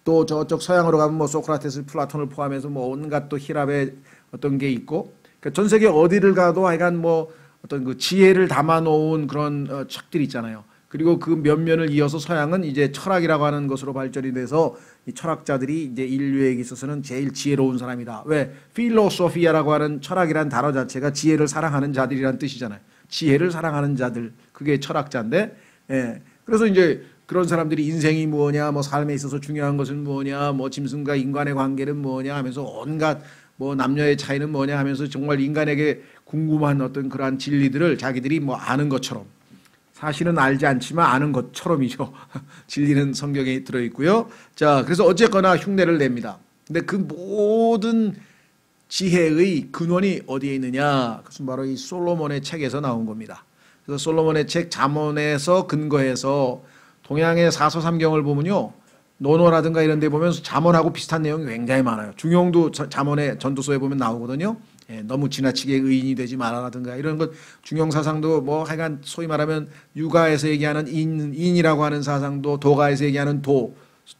또 저쪽 서양으로 가면 뭐 소크라테스, 플라톤을 포함해서 뭐 온갖 또 히랍의 어떤 게 있고, 그러니까 전 세계 어디를 가도 하여간 뭐 어떤 그 지혜를 담아놓은 그런 책들이 있잖아요. 그리고 그 면면을 이어서 서양은 이제 철학이라고 하는 것으로 발전이 돼서 이 철학자들이 이제 인류에게 있어서는 제일 지혜로운 사람이다. 왜? 필로소피아라고 하는 철학이란 단어 자체가 지혜를 사랑하는 자들이란 뜻이잖아요. 지혜를 사랑하는 자들, 그게 철학자인데, 예. 그래서 이제 그런 사람들이 인생이 뭐냐, 뭐 삶에 있어서 중요한 것은 뭐냐, 뭐 짐승과 인간의 관계는 뭐냐 하면서 온갖 뭐 남녀의 차이는 뭐냐 하면서 정말 인간에게 궁금한 어떤 그러한 진리들을 자기들이 뭐 아는 것처럼, 사실은 알지 않지만 아는 것처럼이죠. 진리는 성경에 들어있고요. 자, 그래서 어쨌거나 흉내를 냅니다. 근데 그 모든 지혜의 근원이 어디에 있느냐? 그것은 바로 이 솔로몬의 책에서 나온 겁니다. 그래서 솔로몬의 책 잠언에서 근거해서 동양의 사서삼경을 보면요, 논어라든가 이런 데 보면 잠언하고 비슷한 내용이 굉장히 많아요. 중용도 잠언의 전도서에 보면 나오거든요. 예, 너무 지나치게 의인이 되지 말아라든가 이런 것, 중용사상도 뭐 하여간 소위 말하면 육아에서 얘기하는 인이라고 하는 사상도, 도가에서 얘기하는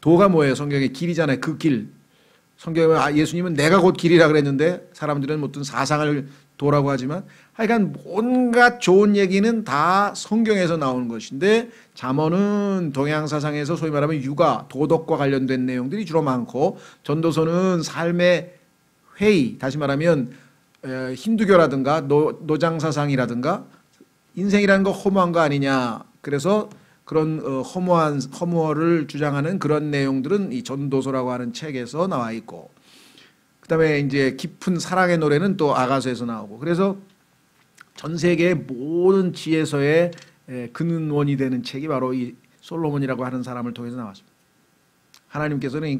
도가 뭐예요? 성경의 길이잖아요. 그 길. 성경에 예수님은 내가 곧 길이라 그랬는데 사람들은 어떤 사상을 도라고 하지만 하여간 온갖 좋은 얘기는 다 성경에서 나오는 것인데, 잠언은 동양 사상에서 소위 말하면 육아, 도덕과 관련된 내용들이 주로 많고, 전도서는 삶의 회의, 다시 말하면 힌두교라든가 노장 사상이라든가 인생이라는 거 허무한 거 아니냐, 그래서 그런 허무를 주장하는 그런 내용들은 이 전도서라고 하는 책에서 나와 있고, 그 다음에 이제 깊은 사랑의 노래는 또 아가서에서 나오고, 그래서 전 세계의 모든 지혜서의 근원이 되는 책이 바로 이 솔로몬이라고 하는 사람을 통해서 나왔습니다. 하나님께서는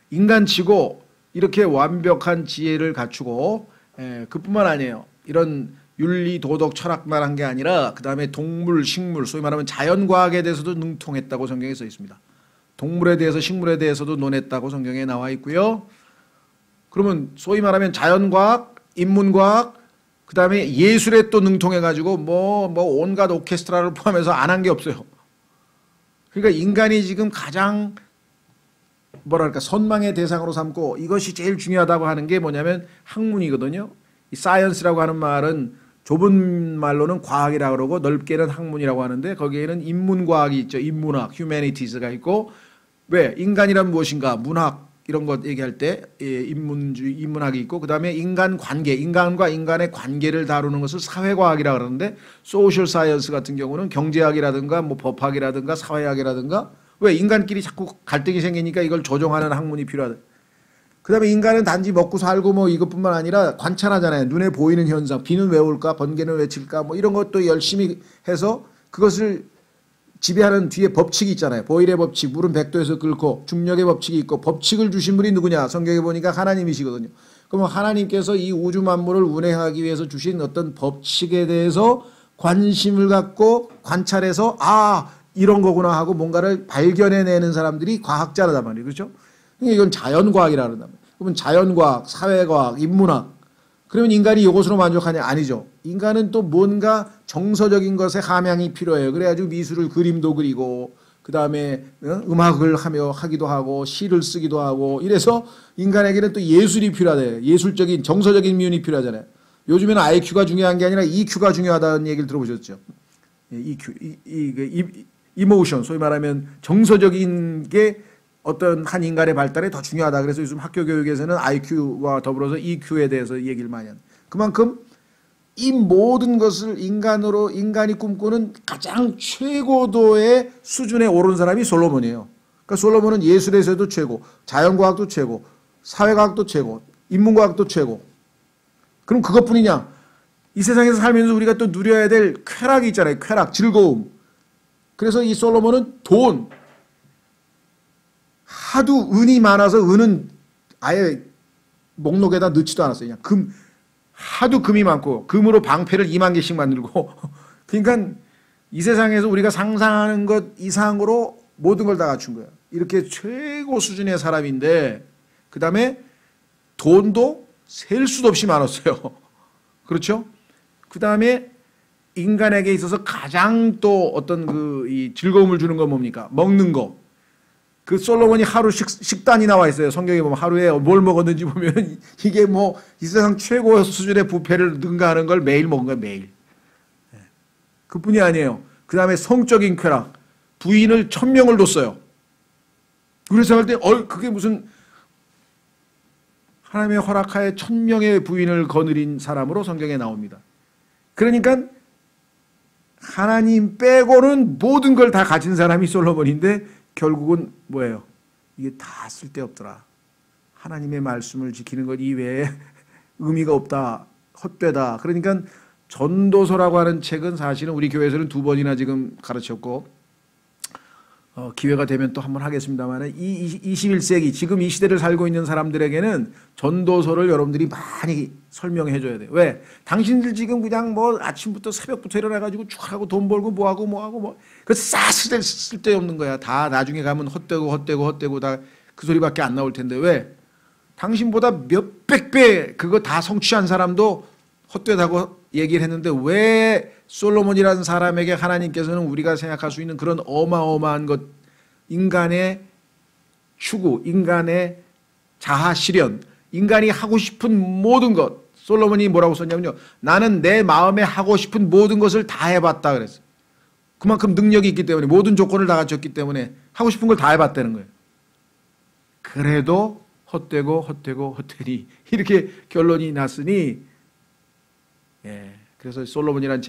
인간치고 이렇게 완벽한 지혜를 갖추고, 그뿐만 아니에요. 이런 윤리, 도덕, 철학만 한 게 아니라 그 다음에 동물, 식물, 소위 말하면 자연과학에 대해서도 능통했다고 성경에 써 있습니다. 동물에 대해서, 식물에 대해서도 논했다고 성경에 나와 있고요. 그러면 소위 말하면 자연과학, 인문과학, 그 다음에 예술에 또 능통해가지고 뭐 온갖 오케스트라를 포함해서 안 한 게 없어요. 그러니까 인간이 지금 가장 뭐랄까 선망의 대상으로 삼고 이것이 제일 중요하다고 하는 게 뭐냐면 학문이거든요. 이 사이언스라고 하는 말은 좁은 말로는 과학이라고 그러고 넓게는 학문이라고 하는데, 거기에는 인문과학이 있죠. 인문학, 휴머니티즈가 있고, 왜? 인간이란 무엇인가, 문학 이런 것 얘기할 때 인문학이 있고, 그 다음에 인간관계, 인간과 인간의 관계를 다루는 것을 사회과학이라고 그러는데, 소셜 사이언스 같은 경우는 경제학이라든가 뭐 법학이라든가 사회학이라든가, 왜? 인간끼리 자꾸 갈등이 생기니까 이걸 조정하는 학문이 필요하다. 그 다음에 인간은 단지 먹고 살고 뭐 이것뿐만 아니라 관찰하잖아요. 눈에 보이는 현상, 비는 왜 올까, 번개는 왜 칠까, 뭐 이런 것도 열심히 해서 그것을 지배하는 뒤에 법칙이 있잖아요. 보일의 법칙, 물은 100도에서 끓고, 중력의 법칙이 있고, 법칙을 주신 분이 누구냐? 성경에 보니까 하나님이시거든요. 그러면 하나님께서 이 우주 만물을 운행하기 위해서 주신 어떤 법칙에 대해서 관심을 갖고 관찰해서 이런 거구나 하고 뭔가를 발견해내는 사람들이 과학자라단 말이에요. 그렇죠? 이건 자연과학이라 그런단 말이에요. 그러면 자연과학, 사회과학, 인문학, 그러면 인간이 이것으로 만족하냐? 아니죠. 인간은 또 뭔가 정서적인 것에 함양이 필요해요. 그래가지고 미술을, 그림도 그리고, 그 다음에 음악을 하기도 하고, 시를 쓰기도 하고, 이래서 인간에게는 또 예술이 필요하대요. 예술적인, 정서적인 면이 필요하잖아요. 요즘에는 IQ가 중요한 게 아니라 EQ가 중요하다는 얘기를 들어보셨죠? EQ, 이모션, 소위 말하면 정서적인 게 어떤 한 인간의 발달에 더 중요하다. 그래서 요즘 학교 교육에서는 IQ와 더불어서 EQ에 대해서 얘기를 많이 하는. 그만큼 이 모든 것을 인간이 꿈꾸는 가장 최고도의 수준에 오른 사람이 솔로몬이에요. 그러니까 솔로몬은 예술에서도 최고, 자연과학도 최고, 사회과학도 최고, 인문과학도 최고. 그럼 그것뿐이냐? 이 세상에서 살면서 우리가 또 누려야 될 쾌락이 있잖아요. 쾌락, 즐거움. 그래서 이 솔로몬은 돈, 하도 은이 많아서 은은 아예 목록에다 넣지도 않았어요. 그냥 금, 하도 금이 많고 금으로 방패를 2만 개씩 만들고 그러니까 이 세상에서 우리가 상상하는 것 이상으로 모든 걸 다 갖춘 거예요. 이렇게 최고 수준의 사람인데 그 다음에 돈도 셀 수도 없이 많았어요. 그렇죠? 그 다음에 인간에게 있어서 가장 또 어떤 이 즐거움을 주는 건 뭡니까? 먹는 거. 그 솔로몬이 하루 식단이 나와 있어요. 성경에 보면 하루에 뭘 먹었는지 보면 이게 뭐 이 세상 최고 수준의 뷔페를 능가하는 걸 매일 먹은 거예요. 매일. 그뿐이 아니에요. 그 다음에 성적인 쾌락. 부인을 1000명을 뒀어요. 그래서 할 때 그게 무슨 하나님의 허락하에 1000명의 부인을 거느린 사람으로 성경에 나옵니다. 그러니까 하나님 빼고는 모든 걸 다 가진 사람이 솔로몬인데 결국은 뭐예요? 이게 다 쓸데없더라. 하나님의 말씀을 지키는 것 이외에 의미가 없다. 헛되다. 그러니까 전도서라고 하는 책은 사실은 우리 교회에서는 2번이나 지금 가르쳤고 기회가 되면 또 한번 하겠습니다만 이 21세기 지금 이 시대를 살고 있는 사람들에게는 전도서를 여러분들이 많이 설명해 줘야 돼요. 왜? 당신들 지금 그냥 뭐 아침부터 새벽부터 일어나가지고 쭉 하고 돈 벌고 뭐하고 그 싹 쓸데없는 거야. 다 나중에 가면 헛되고 다 그 소리밖에 안 나올 텐데 왜? 당신보다 몇백 배 그거 다 성취한 사람도 헛되다고 얘기를 했는데 왜 솔로몬이라는 사람에게 하나님께서는 우리가 생각할 수 있는 그런 어마어마한 것, 인간의 추구, 인간의 자아 실현, 인간이 하고 싶은 모든 것, 솔로몬이 뭐라고 썼냐면요. 나는 내 마음에 하고 싶은 모든 것을 다 해봤다 그랬어요. 그만큼 능력이 있기 때문에 모든 조건을 다 갖췄기 때문에 하고 싶은 걸 다 해봤다는 거예요. 그래도 헛되니 이렇게 결론이 났으니 그래서 솔로몬이라는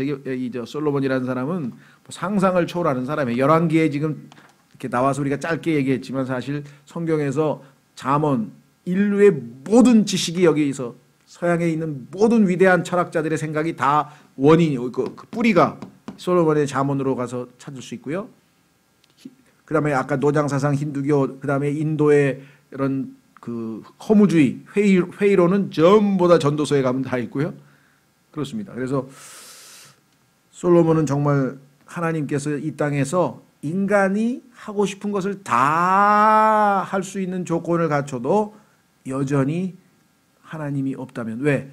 솔로몬이라는 사람은 상상을 초월하는 사람이에요. 열왕기에 지금 이렇게 나와서 우리가 짧게 얘기했지만 사실 성경에서 잠언 인류의 모든 지식이 여기서 서양에 있는 모든 위대한 철학자들의 생각이 다 원인이 그 뿌리가 솔로몬의 잠언으로 가서 찾을 수 있고요. 그 다음에 아까 노장사상 힌두교, 그 다음에 인도의 이런 그 허무주의, 회의론은 전부 다 전도서에 가면 다 있고요. 그렇습니다. 그래서 솔로몬은 정말 하나님께서 이 땅에서 인간이 하고 싶은 것을 다 할 수 있는 조건을 갖춰도 여전히 하나님이 없다면 왜?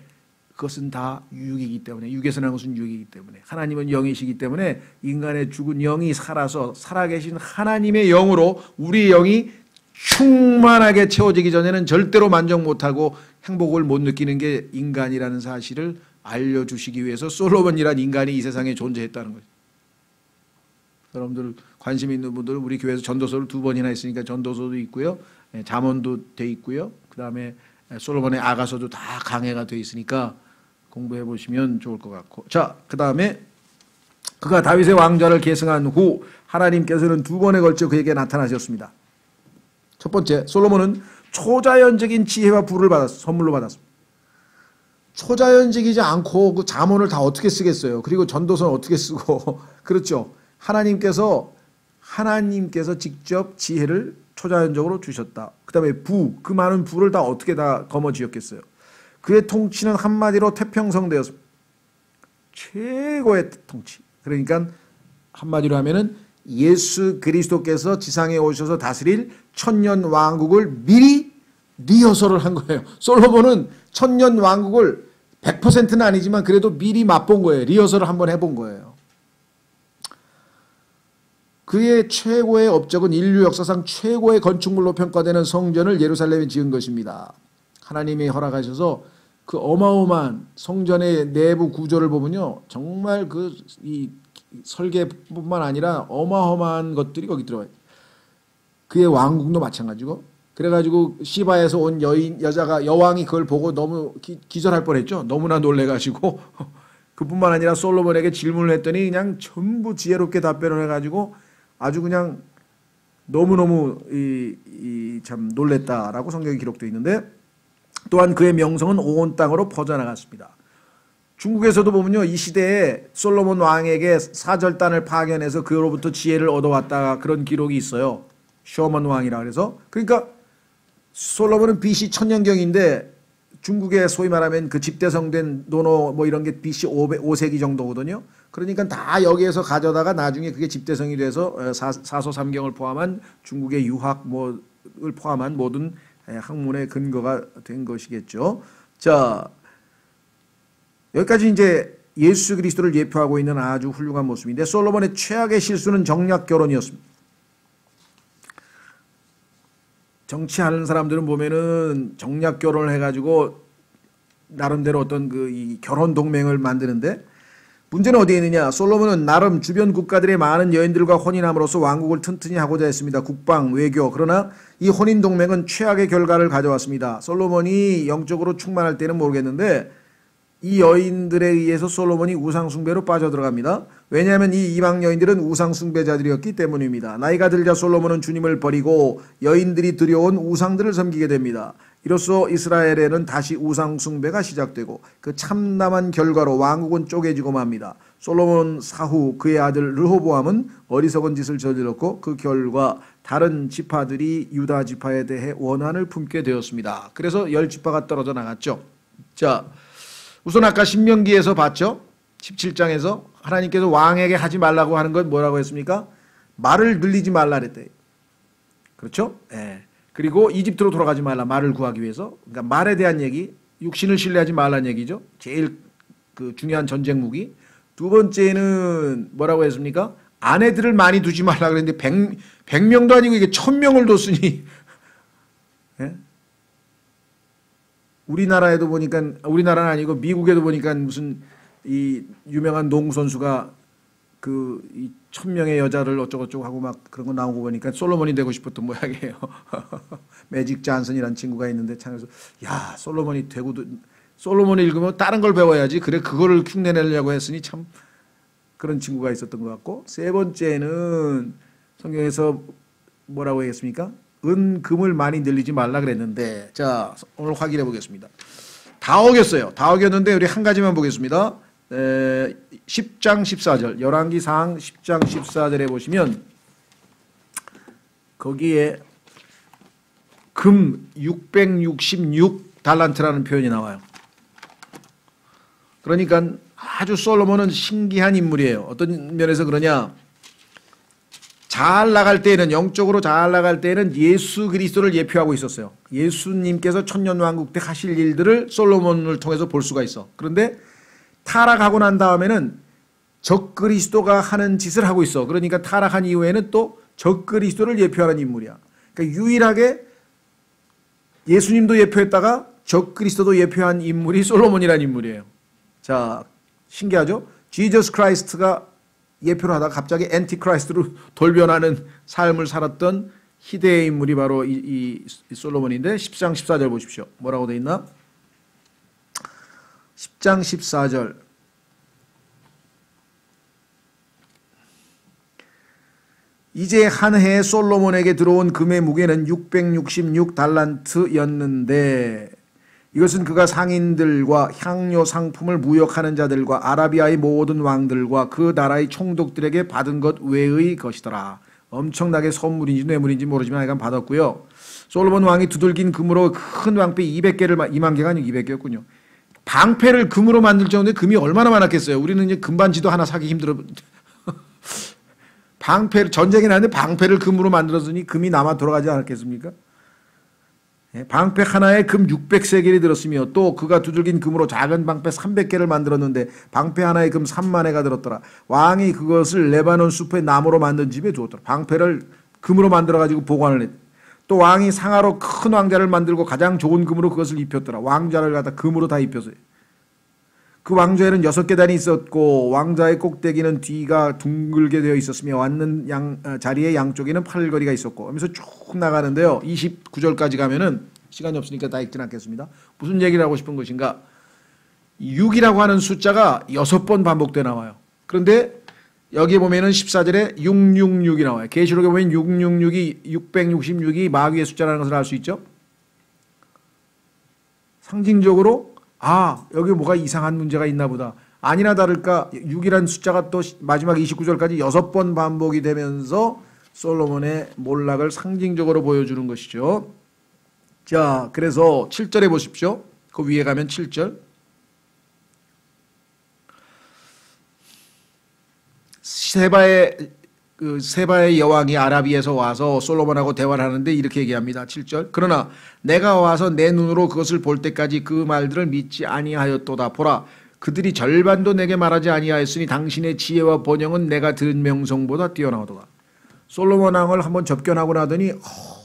그것은 다 육이기 때문에 육에서 난 것은 육이기 때문에 하나님은 영이시기 때문에 인간의 죽은 영이 살아서 살아계신 하나님의 영으로 우리의 영이 충만하게 채워지기 전에는 절대로 만족 못하고 행복을 못 느끼는 게 인간이라는 사실을 알려주시기 위해서 솔로몬이란 인간이 이 세상에 존재했다는 거죠. 여러분들 관심 있는 분들은 우리 교회에서 전도서를 2번이나 있으니까 전도서도 있고요. 잠언도 돼 있고요. 그 다음에 솔로몬의 아가서도 다 강해가 돼 있으니까 공부해 보시면 좋을 것 같고. 자, 그 다음에 그가 다윗의 왕좌를 계승한 후 하나님께서는 2번에 걸쳐 그에게 나타나셨습니다. 첫 번째, 솔로몬은 초자연적인 지혜와 부를 선물로 받았습니다. 초자연적이지 않고 그 잠언을 다 어떻게 쓰겠어요? 그리고 전도서는 어떻게 쓰고 그렇죠? 하나님께서 직접 지혜를 초자연적으로 주셨다. 그 다음에 그 많은 부를 다 어떻게 다 거머쥐었겠어요? 그의 통치는 한마디로 태평성대였습니다. 최고의 통치. 그러니까 한마디로 하면은 예수 그리스도께서 지상에 오셔서 다스릴 천년 왕국을 미리 리허설을 한 거예요. 솔로몬은 천년 왕국을 100%는 아니지만 그래도 미리 맛본 거예요. 리허설을 한번 해본 거예요. 그의 최고의 업적은 인류 역사상 최고의 건축물로 평가되는 성전을 예루살렘에 지은 것입니다. 하나님이 허락하셔서 그 어마어마한 성전의 내부 구조를 보면요, 정말 그 이 설계뿐만 아니라 어마어마한 것들이 거기 들어가요. 그의 왕궁도 마찬가지고. 그래가지고 시바에서 온 여자가 여왕이 그걸 보고 너무 기절할 뻔했죠. 너무나 놀래가지고 그뿐만 아니라 솔로몬에게 질문을 했더니 그냥 전부 지혜롭게 답변을 해가지고 아주 그냥 너무너무 참 놀랬다라고 성경에 기록되어 있는데, 또한 그의 명성은 온 땅으로 퍼져나갔습니다. 중국에서도 보면요, 이 시대에 솔로몬 왕에게 사절단을 파견해서 그로부터 지혜를 얻어왔다, 그런 기록이 있어요. 쇼먼 왕이라 그래서. 그러니까 솔로몬은 BC 천년경인데 중국에 소위 말하면 그 집대성된 논어 뭐 이런 게 BC 5세기 정도거든요. 그러니까 다 여기에서 가져다가 나중에 그게 집대성이 돼서 사서삼경을 포함한 중국의 유학 뭐를 포함한 모든 학문의 근거가 된 것이겠죠. 자, 여기까지 이제 예수 그리스도를 예표하고 있는 아주 훌륭한 모습인데, 솔로몬의 최악의 실수는 정략 결혼이었습니다. 정치하는 사람들은 보면은 정략 결혼을 해가지고 나름대로 어떤 이 결혼 동맹을 만드는데, 문제는 어디에 있느냐? 솔로몬은 나름 주변 국가들의 많은 여인들과 혼인함으로써 왕국을 튼튼히 하고자 했습니다. 국방, 외교. 그러나 이 혼인 동맹은 최악의 결과를 가져왔습니다. 솔로몬이 영적으로 충만할 때는 모르겠는데 이 여인들에 의해서 솔로몬이 우상숭배로 빠져들어갑니다. 왜냐하면 이 이방 여인들은 우상숭배자들이었기 때문입니다. 나이가 들자 솔로몬은 주님을 버리고 여인들이 들여온 우상들을 섬기게 됩니다. 이로써 이스라엘에는 다시 우상숭배가 시작되고 그 참담한 결과로 왕국은 쪼개지고 맙니다. 솔로몬 사후 그의 아들 르호보암은 어리석은 짓을 저질렀고 그 결과 다른 지파들이 유다 지파에 대해 원한을 품게 되었습니다. 그래서 10지파가 떨어져 나갔죠. 자, 우선 아까 신명기에서 봤죠? 17장에서 하나님께서 왕에게 하지 말라고 하는 건 뭐라고 했습니까? 말을 늘리지 말라 그랬대. 그렇죠? 예. 그리고 이집트로 돌아가지 말라, 말을 구하기 위해서. 그러니까 말에 대한 얘기, 육신을 신뢰하지 말라는 얘기죠. 제일 그 중요한 전쟁 무기. 두 번째는 뭐라고 했습니까? 아내들을 많이 두지 말라 그랬는데 100명도 아니고 이게 1000명을 뒀으니 예? 우리나라에도 보니까, 우리나라는 아니고 미국에도 보니까 무슨 이 유명한 농구 선수가 그 1000명의 여자를 어쩌고저쩌고 하고 막 그런 거 나오고 보니까 솔로몬이 되고 싶었던 모양이에요. 매직 잔슨이라는 친구가 있는데 참에서 야, 솔로몬이 되고도, 솔로몬을 읽으면 다른 걸 배워야지, 그래 그거를 흉내내려고 했으니 참 그런 친구가 있었던 것 같고, 세 번째는 성경에서 뭐라고 했습니까? 은, 금을 많이 늘리지 말라 그랬는데, 자, 오늘 확인해 보겠습니다. 다 어겼어요. 다 어겼는데 우리 한 가지만 보겠습니다. 10장 14절, 열왕기상 10장 14절에 보시면 거기에 금 666달란트라는 표현이 나와요. 그러니까 아주 솔로몬은 신기한 인물이에요. 어떤 면에서 그러냐? 잘 나갈 때에는, 영적으로 잘 나갈 때에는 예수 그리스도를 예표하고 있었어요. 예수님께서 천년왕국 때 하실 일들을 솔로몬을 통해서 볼 수가 있어. 그런데 타락하고 난 다음에는 적그리스도가 하는 짓을 하고 있어. 그러니까 타락한 이후에는 또 적그리스도를 예표하는 인물이야. 그러니까 유일하게 예수님도 예표했다가 적그리스도도 예표한 인물이 솔로몬이라는 인물이에요. 자, 신기하죠? 지저스 크라이스트가 예표를 하다가 갑자기 엔티크라이스트로 돌변하는 삶을 살았던 희대의 인물이 바로 이 솔로몬인데, 10장 14절 보십시오. 뭐라고 돼 있나? 10장 14절. 이제 한 해에 솔로몬에게 들어온 금의 무게는 666달란트였는데 이것은 그가 상인들과 향료 상품을 무역하는 자들과 아라비아의 모든 왕들과 그 나라의 총독들에게 받은 것 외의 것이더라. 엄청나게 선물인지 뇌물인지 모르지만 하여간 받았고요. 솔로몬 왕이 두들긴 금으로 큰 왕패 200개를, 2만 개가 아니고 200개였군요. 방패를 금으로 만들 정도에 금이 얼마나 많았겠어요. 우리는 이제 금반지도 하나 사기 힘들어. 방패를, 전쟁이 나는데 방패를 금으로 만들었으니 금이 남아 돌아가지 않았겠습니까? 방패 하나에 금 600세겔이 들었으며 또 그가 두들긴 금으로 작은 방패 300개를 만들었는데 방패 하나에 금 3만 회가 들었더라. 왕이 그것을 레바논 숲의 나무로 만든 집에 두었더라. 방패를 금으로 만들어가지고 보관을 했. 또 왕이 상하로 큰 왕자를 만들고 가장 좋은 금으로 그것을 입혔더라. 왕자를 갖다 금으로 다 입혔어요. 그 왕좌에는 6계단이 있었고 왕좌의 꼭대기는 뒤가 둥글게 되어 있었으며 앉는 자리의 양쪽에는 팔걸이가 있었고 하면서 쭉 나가는데요. 29절까지 가면은 시간이 없으니까 다 읽진 않겠습니다. 무슨 얘기를 하고 싶은 것인가? 6이라고 하는 숫자가 6번 반복돼 나와요. 그런데 여기 보면은 14절에 666이 나와요. 계시록에 보면 666이 마귀의 숫자라는 것을 알 수 있죠. 상징적으로 여기 뭐가 이상한 문제가 있나 보다. 아니나 다를까 6이라는 숫자가 또 마지막 29절까지 6번 반복이 되면서 솔로몬의 몰락을 상징적으로 보여주는 것이죠. 자, 그래서 7절에 보십시오. 그 위에 가면 7절. 세바의 여왕이 아라비에서 와서 솔로몬하고 대화를 하는데 이렇게 얘기합니다. 7절. 그러나 내가 와서 내 눈으로 그것을 볼 때까지 그 말들을 믿지 아니하였도다. 보라, 그들이 절반도 내게 말하지 아니하였으니 당신의 지혜와 번영은 내가 들은 명성보다 뛰어나도다. 솔로몬 왕을 한번 접견하고 나더니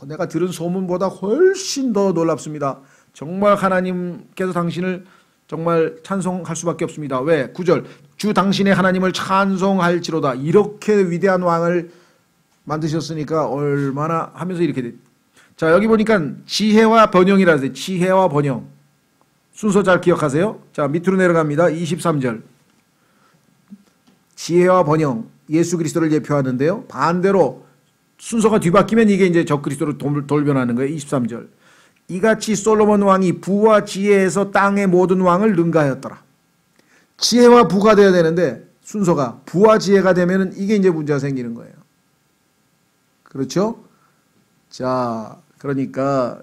내가 들은 소문보다 훨씬 더 놀랍습니다. 정말 하나님께서 당신을 정말 찬송할 수밖에 없습니다. 왜? 9절. 주 당신의 하나님을 찬송할지로다. 이렇게 위대한 왕을 만드셨으니까 얼마나 하면서 이렇게 돼. 자, 여기 보니까 지혜와 번영이라 해서 지혜와 번영. 순서 잘 기억하세요. 자, 밑으로 내려갑니다. 23절. 지혜와 번영. 예수 그리스도를 예표하는데요. 반대로 순서가 뒤바뀌면 이게 이제 적그리스도로 돌변하는 거예요. 23절. 이같이 솔로몬 왕이 부와 지혜에서 땅의 모든 왕을 능가하였더라. 지혜와 부가 되어야 되는데 순서가 부와 지혜가 되면 이게 이제 문제가 생기는 거예요. 그렇죠? 자, 그러니까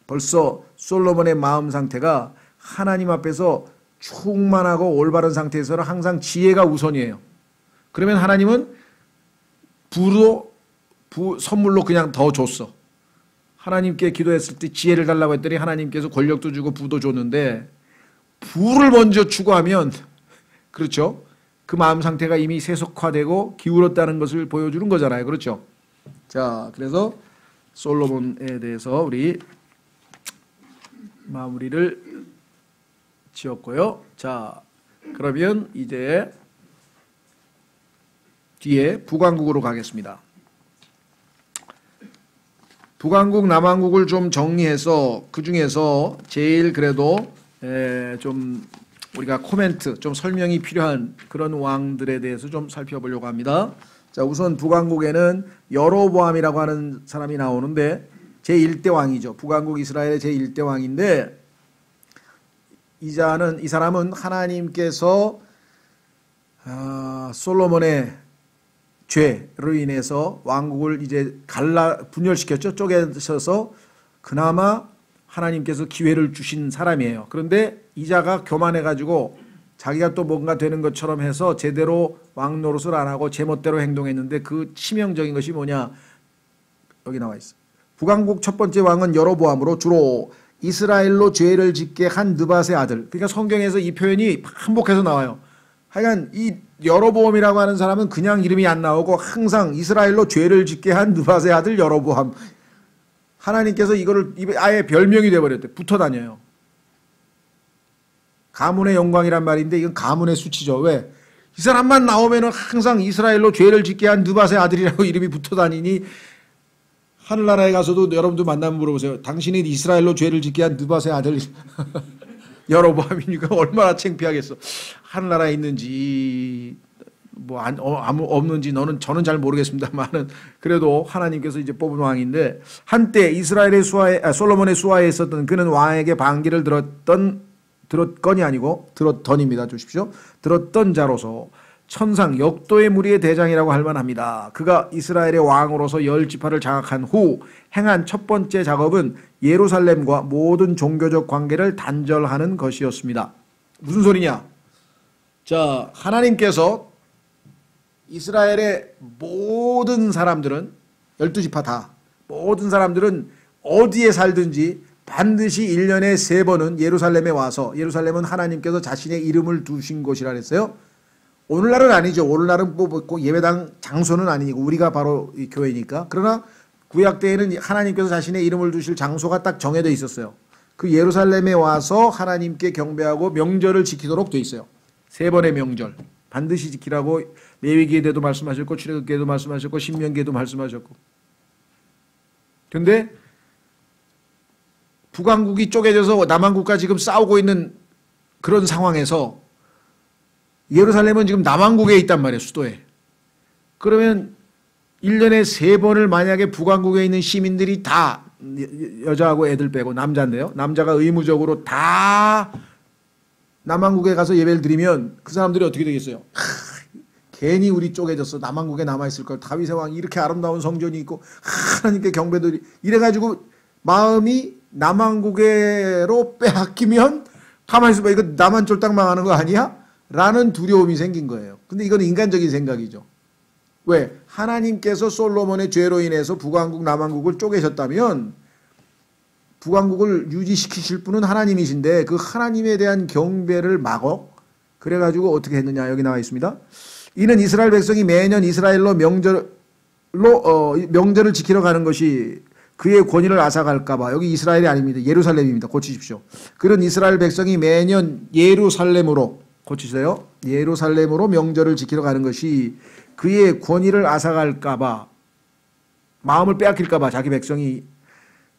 벌써 솔로몬의 마음 상태가 하나님 앞에서 충만하고 올바른 상태에서는 항상 지혜가 우선이에요. 그러면 하나님은 선물로 그냥 더 줬어. 하나님께 기도했을 때 지혜를 달라고 했더니 하나님께서 권력도 주고 부도 줬는데 부를 먼저 추구하면 그렇죠. 그 마음 상태가 이미 세속화되고 기울었다는 것을 보여주는 거잖아요. 그렇죠. 자, 그래서 솔로몬에 대해서 우리 마무리를 지었고요. 자, 그러면 이제 뒤에 북왕국으로 가겠습니다. 북왕국, 남왕국을 좀 정리해서 그 중에서 제일 그래도 좀 우리가 코멘트, 좀 설명이 필요한 그런 왕들에 대해서 좀 살펴보려고 합니다. 자, 우선 북왕국에는 여로보암이라고 하는 사람이 나오는데 제1대 왕이죠. 북왕국 이스라엘의 제1대 왕인데 이 사람은 하나님께서 솔로몬의 죄로 인해서 왕국을 이제 분열시켰죠. 쪼개셔서 그나마 하나님께서 기회를 주신 사람이에요. 그런데 이자가 교만해가지고 자기가 또 뭔가 되는 것처럼 해서 제대로 왕 노릇을 안 하고 제멋대로 행동했는데 그 치명적인 것이 뭐냐? 여기 나와 있어. 북왕국 첫 번째 왕은 여로보암으로 주로 이스라엘로 죄를 짓게 한 느밧의 아들. 그러니까 성경에서 이 표현이 반복해서 나와요. 하여간 이 여로보암이라고 하는 사람은 그냥 이름이 안 나오고 항상 이스라엘로 죄를 짓게 한 느밧의 아들 여로보암. 하나님께서 이거를 아예 별명이 되어버렸대. 붙어 다녀요. 가문의 영광이란 말인데 이건 가문의 수치죠. 왜? 이 사람만 나오면은 항상 이스라엘로 죄를 짓게 한 느밧의 아들이라고 이름이 붙어 다니니 하늘나라에 가서도 여러분들 만나면 물어보세요. 당신이 이스라엘로 죄를 짓게 한 느밧의 아들 여로보암이니까 얼마나 창피하겠어. 하늘나라에 있는지 없는지 저는 잘 모르겠습니다만은 그래도 하나님께서 이제 뽑은 왕인데 한때 이스라엘의 솔로몬의 수하에 있었던 그는 왕에게 반기를 들었던입니다. 주십시오. 들었던 자로서 천상 역도의 무리의 대장이라고 할 만합니다. 그가 이스라엘의 왕으로서 10지파를 장악한 후 행한 첫 번째 작업은 예루살렘과 모든 종교적 관계를 단절하는 것이었습니다. 무슨 소리냐? 자, 하나님께서 이스라엘의 모든 사람들은 12지파 다 모든 사람들은 어디에 살든지 반드시 1년에 3번은 예루살렘에 와서 예루살렘은 하나님께서 자신의 이름을 두신 곳이라 그랬어요. 오늘날은 아니죠. 오늘날은 뭐 예배당 장소는 아니고 우리가 바로 이 교회니까. 그러나 구약 때에는 하나님께서 자신의 이름을 두실 장소가 딱 정해져 있었어요. 그 예루살렘에 와서 하나님께 경배하고 명절을 지키도록 돼 있어요. 3번의 명절 반드시 지키라고 레위기에도 말씀하셨고 출애굽기에도 말씀하셨고 신명기에도 말씀하셨고. 근데 북왕국이 쪼개져서 남왕국과 지금 싸우고 있는 그런 상황에서 예루살렘은 지금 남왕국에 있단 말이에요. 수도에. 그러면 1년에 3번을 만약에 북왕국에 있는 시민들이 다 여자하고 애들 빼고 남자인데요. 남자가 의무적으로 다 남왕국에 가서 예배를 드리면 그 사람들이 어떻게 되겠어요? 괜히 우리 쪼개졌어. 남왕국에 남아있을 걸. 다윗의 왕이 이렇게 아름다운 성전이 있고 하나님께 경배도 이래가지고 마음이 남왕국에로 빼앗기면 가만히 있어봐. 이거 나만 쫄딱 망하는 거 아니야? 라는 두려움이 생긴 거예요. 근데 이건 인간적인 생각이죠. 왜? 하나님께서 솔로몬의 죄로 인해서 북왕국 남왕국을 쪼개셨다면 북왕국을 유지시키실 분은 하나님이신데 그 하나님에 대한 경배를 막어 그래가지고 어떻게 했느냐 여기 나와 있습니다. 이는 이스라엘 백성이 매년 이스라엘로 명절을 지키러 가는 것이 그의 권위를 앗아갈까봐. 여기 이스라엘이 아닙니다. 예루살렘입니다. 고치십시오. 그런 이스라엘 백성이 매년 예루살렘으로 고치세요. 예루살렘으로 명절을 지키러 가는 것이 그의 권위를 앗아갈까봐 마음을 빼앗길까봐 자기 백성이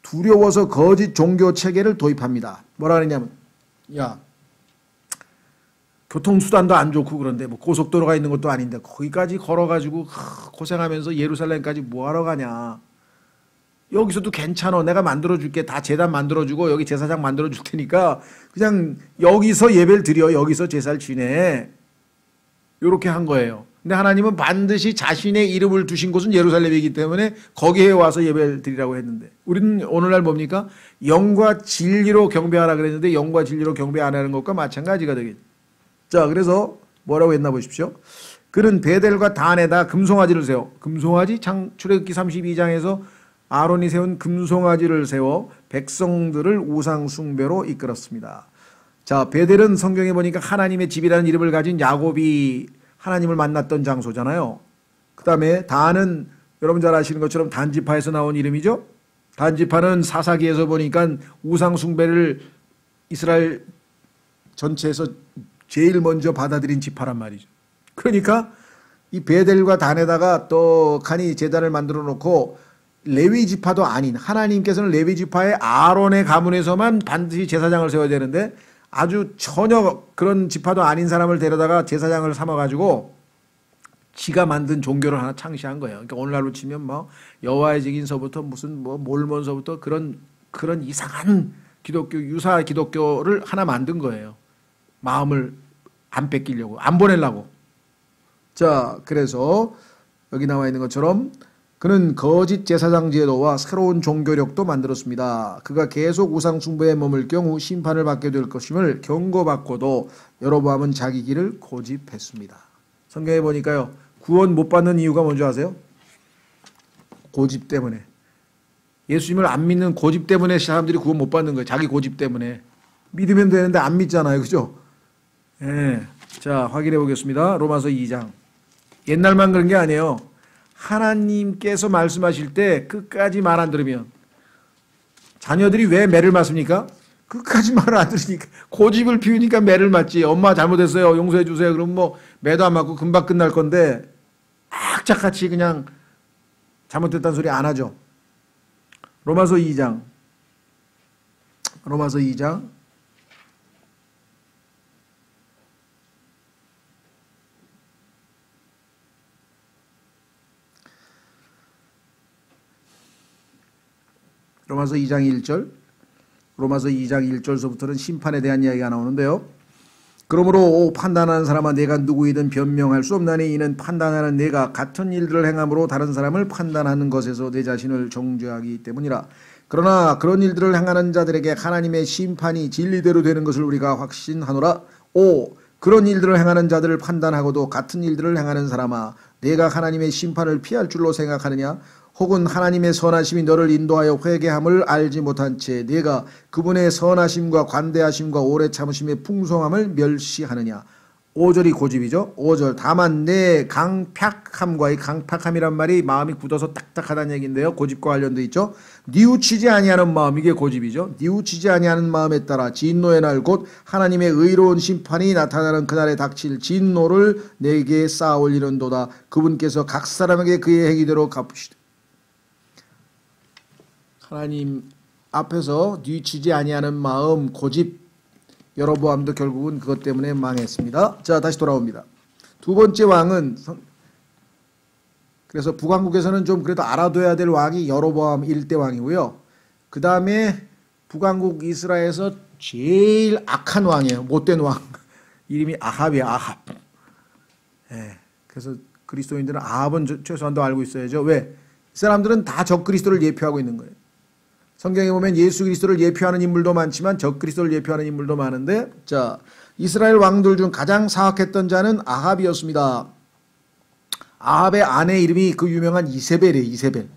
두려워서 거짓 종교 체계를 도입합니다. 뭐라 그러냐면 야 교통수단도 안 좋고 그런데 뭐 고속도로가 있는 것도 아닌데 거기까지 걸어가지고 고생하면서 예루살렘까지 뭐하러 가냐. 여기서도 괜찮아. 내가 만들어줄게. 다 제단 만들어주고 여기 제사장 만들어줄 테니까 그냥 여기서 예배를 드려. 여기서 제사를 지내. 이렇게 한 거예요. 근데 하나님은 반드시 자신의 이름을 두신 곳은 예루살렘이기 때문에 거기에 와서 예배를 드리라고 했는데 우리는 오늘날 뭡니까? 영과 진리로 경배하라 그랬는데 영과 진리로 경배 안 하는 것과 마찬가지가 되겠죠. 자, 그래서 뭐라고 했나 보십시오. 그는 베델과 단에다 금송아지를 세워. 금송아지? 출애굽기 32장에서 아론이 세운 금송아지를 세워 백성들을 우상 숭배로 이끌었습니다. 자, 베델은 성경에 보니까 하나님의 집이라는 이름을 가진 야곱이 하나님을 만났던 장소잖아요. 그 다음에 단은 여러분 잘 아시는 것처럼 단지파에서 나온 이름이죠. 단지파는 사사기에서 보니까 우상 숭배를 이스라엘 전체에서 제일 먼저 받아들인 지파란 말이죠. 그러니까 이 베델과 단에다가 떡하니 제단을 만들어 놓고 레위 지파도 아닌 하나님께서는 레위 지파의 아론의 가문에서만 반드시 제사장을 세워야 되는데 아주 전혀 그런 지파도 아닌 사람을 데려다가 제사장을 삼아가지고 지가 만든 종교를 하나 창시한 거예요. 그러니까 오늘날로 치면 뭐 여호와의 증인서부터 무슨 뭐 몰몬서부터 그런 이상한 기독교 유사 기독교를 하나 만든 거예요. 마음을 안 뺏기려고 안 보내려고. 자, 그래서 여기 나와 있는 것처럼 그는 거짓 제사장 제도와 새로운 종교력도 만들었습니다. 그가 계속 우상 숭배에 머물 경우 심판을 받게 될 것임을 경고받고도 여로보암은 자기 길을 고집했습니다. 성경에 보니까요. 구원 못 받는 이유가 뭔지 아세요? 고집 때문에. 예수님을 안 믿는 고집 때문에 사람들이 구원 못 받는 거예요. 자기 고집 때문에. 믿으면 되는데 안 믿잖아요. 그죠? 예. 자, 확인해 보겠습니다. 로마서 2장. 옛날만 그런 게 아니에요. 하나님께서 말씀하실 때 끝까지 말 안 들으면 자녀들이 왜 매를 맞습니까? 끝까지 말을 안 들으니까 고집을 피우니까 매를 맞지. 엄마 잘못했어요. 용서해 주세요. 그럼 뭐 매도 안 맞고 금방 끝날 건데 악착같이 그냥 잘못됐다는 소리 안 하죠. 로마서 2장. 로마서 2장. 로마서 2장 1절. 로마서 2장 1절서부터는 심판에 대한 이야기가 나오는데요. 그러므로 판단하는 사람아 내가 누구이든 변명할 수 없나니 이는 판단하는 내가 같은 일들을 행함으로 다른 사람을 판단하는 것에서 내 자신을 정죄하기 때문이라. 그러나 그런 일들을 행하는 자들에게 하나님의 심판이 진리대로 되는 것을 우리가 확신하노라. 그런 일들을 행하는 자들을 판단하고도 같은 일들을 행하는 사람아 내가 하나님의 심판을 피할 줄로 생각하느냐. 혹은 하나님의 선하심이 너를 인도하여 회개함을 알지 못한 채 내가 그분의 선하심과 관대하심과 오래 참으심의 풍성함을 멸시하느냐. 5절이 고집이죠. 5절 다만 내 강팍함과 이 강팍함이란 말이 마음이 굳어서 딱딱하다는 얘기인데요. 고집과 관련돼 있죠. 뉘우치지 아니하는 마음 이게 고집이죠. 뉘우치지 아니하는 마음에 따라 진노의 날 곧 하나님의 의로운 심판이 나타나는 그날에 닥칠 진노를 내게 쌓아 올리는도다. 그분께서 각 사람에게 그의 행위대로 갚으시되. 하나님 앞에서 뉘우치지 아니하는 마음 고집 여로보암도 결국은 그것 때문에 망했습니다. 자, 다시 돌아옵니다. 두 번째 왕은 그래서 북왕국에서는 좀 그래도 알아둬야 될 왕이 여로보암 1대 왕이고요. 그 다음에 북왕국 이스라엘에서 제일 악한 왕이에요. 못된 왕. 이름이 아합이에요. 아합. 예. 그래서 그리스도인들은 아합은 최소한도 알고 있어야죠. 왜? 이 사람들은 다 적그리스도를 예표하고 있는 거예요. 성경에 보면 예수 그리스도를 예표하는 인물도 많지만 적그리스도를 예표하는 인물도 많은데, 자, 이스라엘 왕들 중 가장 사악했던 자는 아합이었습니다. 아합의 아내 이름이 그 유명한 이세벨이에요. 이세벨.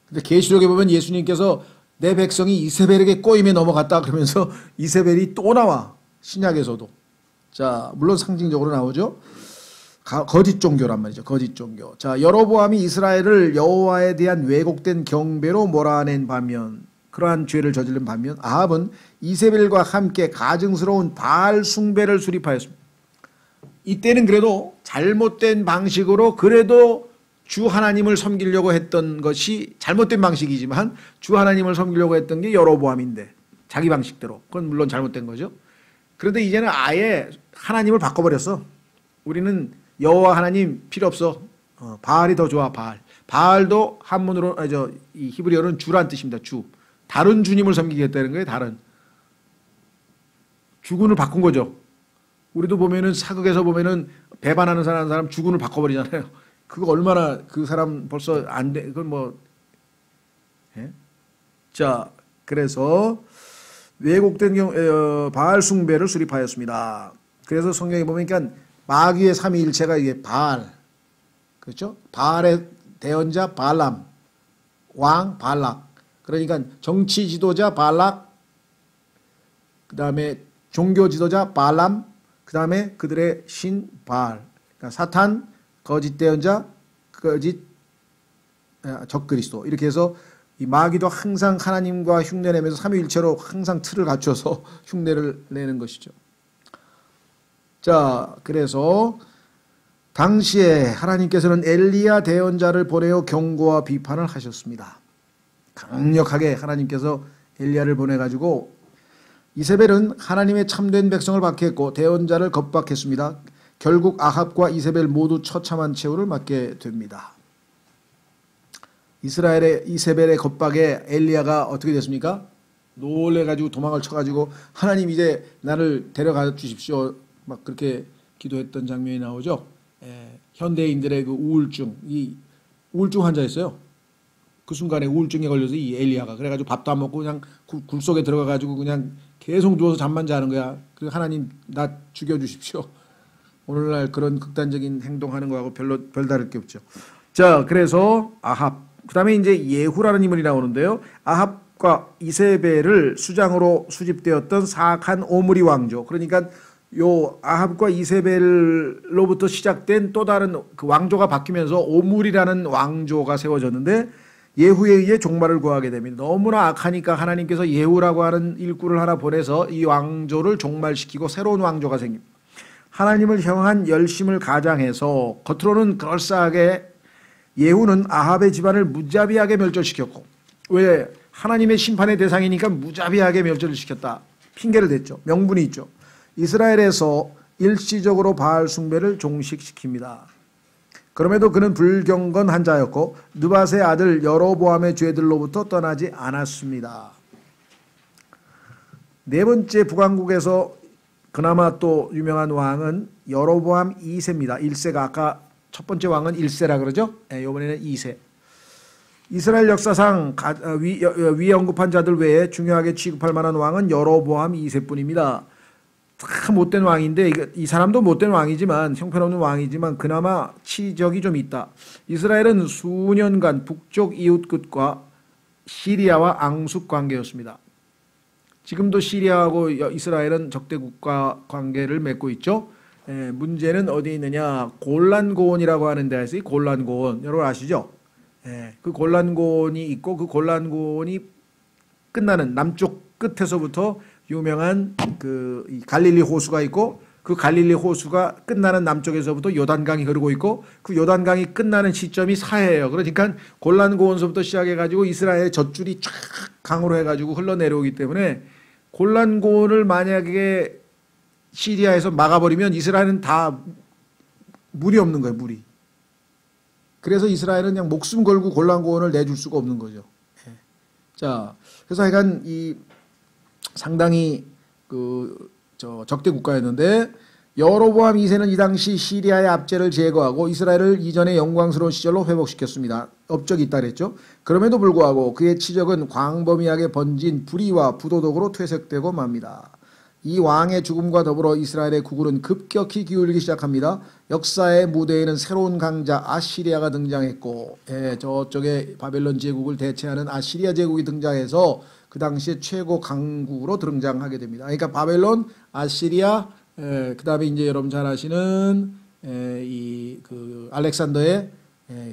근데 계시록에 보면 예수님께서 내 백성이 이세벨에게 꼬임에 넘어갔다 그러면서 이세벨이 또 나와. 신약에서도. 자, 물론 상징적으로 나오죠. 거짓 종교란 말이죠. 거짓 종교. 자, 여로보암이 이스라엘을 여호와에 대한 왜곡된 경배로 몰아낸 반면, 그러한 죄를 저지른 반면 아합은 이세벨과 함께 가증스러운 바알 숭배를 수립하였습니다. 이때는 그래도 잘못된 방식으로 그래도 주 하나님을 섬기려고 했던 것이 잘못된 방식이지만 주 하나님을 섬기려고 했던 게 여로보암인데 자기 방식대로. 그건 물론 잘못된 거죠. 그런데 이제는 아예 하나님을 바꿔버렸어. 우리는 여호와 하나님 필요 없어. 바알이 더 좋아. 바알도 한문으로 이 히브리어는 주란 뜻입니다. 주. 다른 주님을 섬기겠다는 거예요. 다른 주군을 바꾼 거죠. 우리도 보면은 사극에서 보면은 배반하는 사람 주군을 바꿔버리잖아요. 그거 얼마나 그 사람 벌써 안 돼. 그건 뭐. 예? 자, 그래서 왜곡된 바알 숭배를 수립하였습니다. 그래서 성경에 보면 그러니까 마귀의 삼위일체가 이게 바알, 그렇죠? 바알의 대언자 발람, 왕 발락. 그러니까 정치 지도자 발락, 그 다음에 종교 지도자 발람, 그 다음에 그들의 신 바알. 그러니까 사탄, 거짓 대언자, 거짓 적그리스도. 이렇게 해서 이 마귀도 항상 하나님과 흉내내면서 삼위일체로 항상 틀을 갖춰서 흉내를 내는 것이죠. 자, 그래서 당시에 하나님께서는 엘리야 대언자를 보내어 경고와 비판을 하셨습니다. 강력하게 하나님께서 엘리야를 보내가지고 이세벨은 하나님의 참된 백성을 박해했고 대언자를 겁박했습니다. 결국 아합과 이세벨 모두 처참한 최후를 맞게 됩니다. 이스라엘의 이세벨의 겁박에 엘리야가 어떻게 됐습니까? 놀래가지고 도망을 쳐가지고 하나님 이제 나를 데려가 주십시오. 막 그렇게 기도했던 장면이 나오죠. 현대인들의 그 우울증, 이 우울증 환자였어요. 그 순간에 우울증에 걸려서 이 엘리야가 그래가지고 밥도 안 먹고 그냥 굴 속에 들어가가지고 그냥 계속 누워서 잠만 자는 거야. 그리고 하나님 나 죽여주십시오. 오늘날 그런 극단적인 행동하는 거하고 별다를 게 없죠. 자, 그래서 아합, 그 다음에 이제 예후라는 인물이 나오는데요. 아합과 이세벨을 수장으로 수집되었던 사악한 오므리 왕조. 그러니까 요 아합과 이세벨로부터 시작된 또 다른 그 왕조가 바뀌면서 오므리라는 왕조가 세워졌는데 예후에 의해 종말을 구하게 됩니다. 너무나 악하니까 하나님께서 예후라고 하는 일꾼을 하나 보내서 이 왕조를 종말시키고 새로운 왕조가 생깁니다. 하나님을 향한 열심을 가장해서 겉으로는 그럴싸하게 예후는 아합의 집안을 무자비하게 멸절시켰고, 왜? 하나님의 심판의 대상이니까 무자비하게 멸절을 시켰다. 핑계를 댔죠. 명분이 있죠. 이스라엘에서 일시적으로 바알 숭배를 종식시킵니다. 그럼에도 그는 불경건한 자였고 느밧의 아들 여로보암의 죄들로부터 떠나지 않았습니다. 네 번째 북왕국에서 그나마 또 유명한 왕은 여로보암 2세입니다. 1세가 아까 첫 번째 왕은 1세라 그러죠. 이번에는 2세. 이스라엘 역사상 위에 언급한 자들 외에 중요하게 취급할 만한 왕은 여로보암 2세뿐입니다. 참 못된 왕인데 이 사람도 못된 왕이지만 형편없는 왕이지만 그나마 치적이 좀 있다. 이스라엘은 수년간 북쪽 이웃 끝과 시리아와 앙숙 관계였습니다. 지금도 시리아하고 이스라엘은 적대 국가 관계를 맺고 있죠. 문제는 어디 있느냐? 골란고원이라고 하는 데가 있어요. 골란고원 여러분 아시죠? 그 골란고원이 있고 그 골란고원이 끝나는 남쪽 끝에서부터 유명한 이 갈릴리 호수가 있고 그 갈릴리 호수가 끝나는 남쪽에서부터 요단강이 흐르고 있고 그 요단강이 끝나는 시점이 사해예요. 그러니까 골란고원서부터 시작해가지고 이스라엘의 젖줄이 쫙 강으로 해가지고 흘러내려오기 때문에 골란고원을 만약에 시리아에서 막아버리면 이스라엘은 다 물이 없는 거예요. 물이. 그래서 이스라엘은 그냥 목숨 걸고 골란고원을 내줄 수가 없는 거죠. 자, 그래서 하여간 이 상당히 적대 국가였는데 여로보암 2세는 이 당시 시리아의 압제를 제거하고 이스라엘을 이전의 영광스러운 시절로 회복시켰습니다. 업적이 있다 그랬죠. 그럼에도 불구하고 그의 치적은 광범위하게 번진 불의와 부도덕으로 퇴색되고 맙니다. 이 왕의 죽음과 더불어 이스라엘의 구굴은 급격히 기울기 시작합니다. 역사의 무대에는 새로운 강자 아시리아가 등장했고 저쪽에 바벨론 제국을 대체하는 아시리아 제국이 등장해서 그 당시에 최고 강국으로 등장하게 됩니다. 그러니까 바벨론, 아시리아, 그 다음에 이제 여러분 잘 아시는 알렉산더의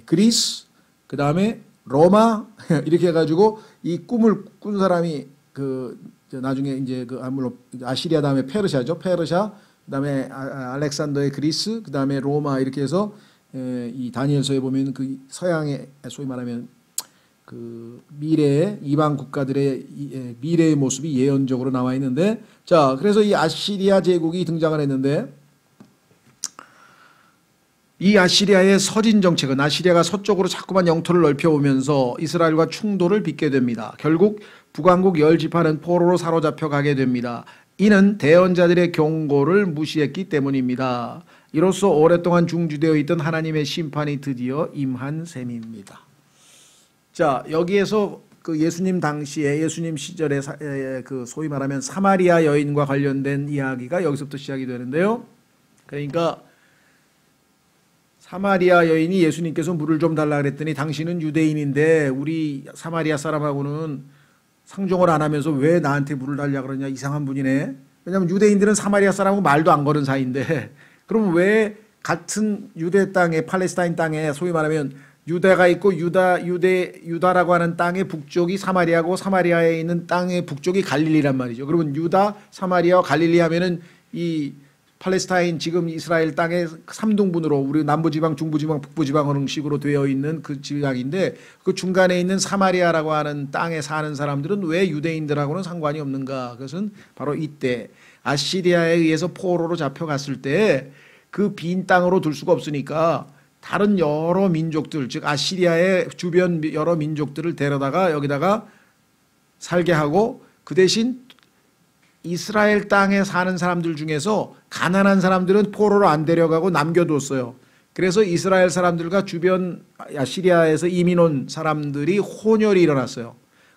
그리스, 그 다음에 로마 이렇게 해가지고 이 꿈을 꾼 사람이 나중에 이제 물론 아시리아 다음에 페르시아죠. 페르시아, 그 다음에 알렉산더의 그리스, 그 다음에 로마 이렇게 해서 이 다니엘서에 보면 그 서양의 소위 말하면 그 미래의 이방 국가들의 미래의 모습이 예언적으로 나와 있는데 자 그래서 이 아시리아 제국이 등장을 했는데 이 아시리아의 서진 정책은 아시리아가 서쪽으로 자꾸만 영토를 넓혀오면서 이스라엘과 충돌을 빚게 됩니다. 결국 북왕국 10지파는 포로로 사로잡혀 가게 됩니다. 이는 대언자들의 경고를 무시했기 때문입니다. 이로써 오랫동안 중지되어 있던 하나님의 심판이 드디어 임한 셈입니다. 자 여기에서 그 예수님 당시에 예수님 시절에 그 소위 말하면 사마리아 여인과 관련된 이야기가 여기서부터 시작이 되는데요. 그러니까 사마리아 여인이 예수님께서 물을 좀 달라 그랬더니 당신은 유대인인데 우리 사마리아 사람하고는 상종을 안 하면서 왜 나한테 물을 달라 그러냐 이상한 분이네. 왜냐하면 유대인들은 사마리아 사람하고 말도 안 거는 사이인데 그럼 왜 같은 유대 땅에 팔레스타인 땅에 소위 말하면 유다가 있고 유다라고 하는 땅의 북쪽이 사마리아고 사마리아에 있는 땅의 북쪽이 갈릴리란 말이죠. 그러면 유다, 사마리아와 갈릴리 하면은 이 팔레스타인 지금 이스라엘 땅의 3등분으로 우리 남부지방, 중부지방, 북부지방 그런 식으로 되어 있는 그 지방인데 그 중간에 있는 사마리아라고 하는 땅에 사는 사람들은 왜 유대인들하고는 상관이 없는가? 그것은 바로 이때 아시리아에 의해서 포로로 잡혀갔을 때 그 빈 땅으로 둘 수가 없으니까 다른 여러 민족들 즉 아시리아의 주변 여러 민족들을 데려다가 여기다가 살게 하고 그 대신 이스라엘 땅에 사는 사람들 중에서 가난한 사람들은 포로로 안 데려가고 남겨뒀어요. 그래서 이스라엘 사람들과 주변 아시리아에서 이민 온 사람들이 혼혈이 일어났어요.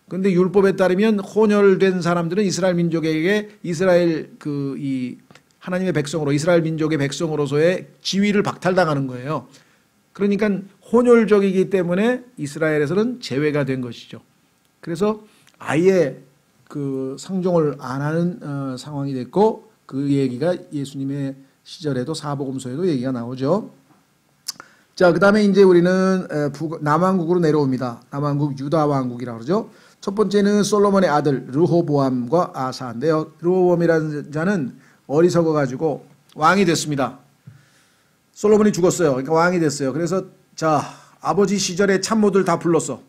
그런데 율법에 따르면 혼혈된 사람들은 이스라엘 민족에게 이스라엘 이 하나님의 백성으로 이스라엘 민족의 백성으로서의 지위를 박탈당하는 거예요. 그러니까 혼혈족이기 때문에 이스라엘에서는 제외가 된 것이죠. 그래서 아예 그 상종을 안 하는 상황이 됐고 그 얘기가 예수님의 시절에도 사복음서에도 얘기가 나오죠. 자, 그 다음에 이제 우리는 남왕국으로 내려옵니다. 남왕국 유다 왕국이라고 그러죠. 첫 번째는 솔로몬의 아들 르호보암과 아사인데요. 르호보암이라는 자는 어리석어 가지고 왕이 됐습니다. 솔로몬이 죽었어요. 그러니까 왕이 됐어요. 그래서 자 아버지 시절에 참모들 다 불렀어.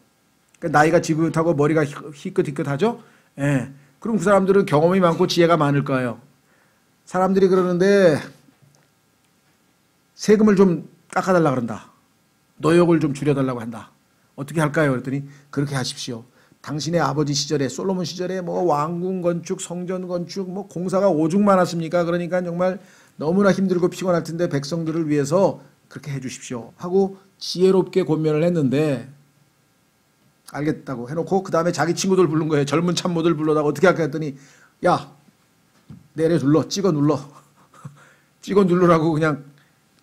그러니까 나이가 지긋하고 머리가 희끗희끗하죠. 예. 그럼 그 사람들은 경험이 많고 지혜가 많을 거예요. 사람들이 그러는데 세금을 좀 깎아달라 그런다. 노역을 좀 줄여달라고 한다. 어떻게 할까요? 그랬더니 그렇게 하십시오. 당신의 아버지 시절에 솔로몬 시절에 뭐 왕궁 건축, 성전 건축, 뭐 공사가 오죽 많았습니까? 그러니까 정말 너무나 힘들고 피곤할 텐데 백성들을 위해서 그렇게 해 주십시오 하고 지혜롭게 권면을 했는데 알겠다고 해놓고 그 다음에 자기 친구들 부른 거예요. 젊은 참모들 불러다가 어떻게 할까 했더니 야 내려 눌러 찍어 눌러 찍어 누르라고 그냥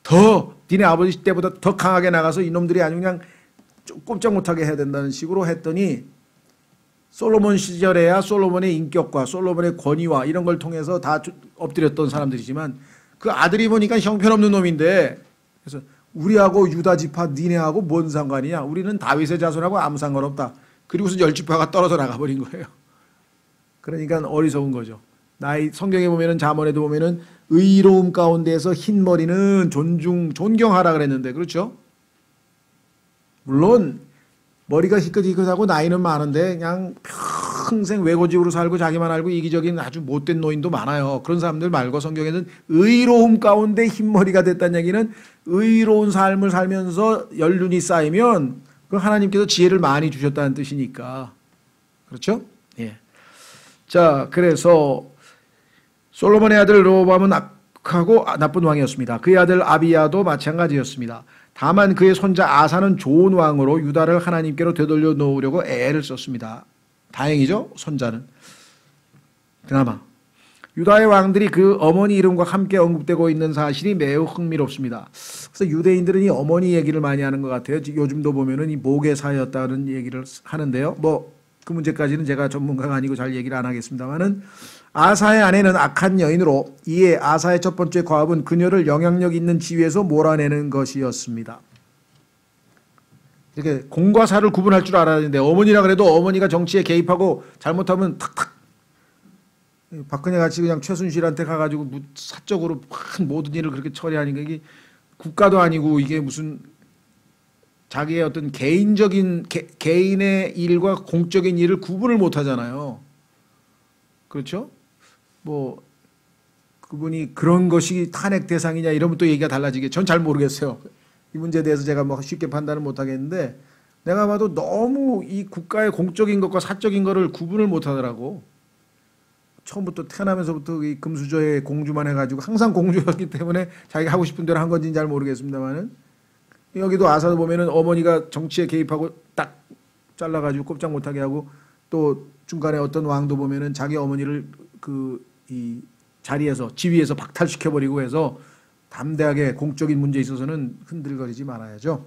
더 니네 아버지 때보다 더 강하게 나가서 이놈들이 아주 그냥 꼼짝 못하게 해야 된다는 식으로 했더니 솔로몬 시절에야 솔로몬의 인격과 솔로몬의 권위와 이런 걸 통해서 다 엎드렸던 사람들이지만 그 아들이 보니까 형편없는 놈인데, 그래서 우리하고 유다 지파 니네하고 뭔 상관이냐? 우리는 다윗의 자손하고 아무 상관없다. 그리고서 열 지파가 떨어져 나가버린 거예요. 그러니까 어리석은 거죠. 나이 성경에 보면은 잠언에도 보면은 의로움 가운데에서 흰 머리는 존경하라 그랬는데, 그렇죠? 물론 머리가 희끗희끗하고 나이는 많은데 그냥 평생 외고집으로 살고 자기만 알고 이기적인 아주 못된 노인도 많아요. 그런 사람들 말고 성경에는 의로움 가운데 흰머리가 됐다는 얘기는 의로운 삶을 살면서 연륜이 쌓이면 그 하나님께서 지혜를 많이 주셨다는 뜻이니까. 그렇죠? 예. 자, 그래서 솔로몬의 아들 르호보암은 악하고 나쁜 왕이었습니다. 그의 아들 아비야도 마찬가지였습니다. 다만 그의 손자 아사는 좋은 왕으로 유다를 하나님께로 되돌려 놓으려고 애를 썼습니다. 다행이죠, 손자는. 그나마 유다의 왕들이 그 어머니 이름과 함께 언급되고 있는 사실이 매우 흥미롭습니다. 그래서 유대인들은 이 어머니 얘기를 많이 하는 것 같아요. 요즘도 보면은 이 모계사였다는 얘기를 하는데요. 뭐 그 문제까지는 제가 전문가가 아니고 잘 얘기를 안 하겠습니다만은, 아사의 아내는 악한 여인으로, 이에 아사의 첫 번째 과업은 그녀를 영향력 있는 지위에서 몰아내는 것이었습니다. 이렇게 공과 사를 구분할 줄 알아야 되는데, 어머니라 그래도 어머니가 정치에 개입하고 잘못하면 탁탁, 박근혜 같이 그냥 최순실한테 가가지고 사적으로 모든 일을 그렇게 처리하니까 이게 국가도 아니고 이게 무슨 자기의 어떤 개인적인 개인의 일과 공적인 일을 구분을 못 하잖아요. 그렇죠? 뭐 그분이 그런 것이 탄핵 대상이냐 이러면 또 얘기가 달라지게, 전 잘 모르겠어요. 이 문제에 대해서 제가 뭐 쉽게 판단을 못 하겠는데, 내가 봐도 너무 이 국가의 공적인 것과 사적인 것을 구분을 못 하더라고. 처음부터 태어나면서부터 이 금수저의 공주만 해가지고 항상 공주였기 때문에 자기가 하고 싶은 대로 한 건지는 잘 모르겠습니다만은, 여기도 아사도 보면은 어머니가 정치에 개입하고 딱 잘라가지고 꼼짝 못하게 하고, 또 중간에 어떤 왕도 보면은 자기 어머니를 이 자리에서 지위에서 박탈시켜버리고 해서 담대하게 공적인 문제에 있어서는 흔들거리지 말아야죠.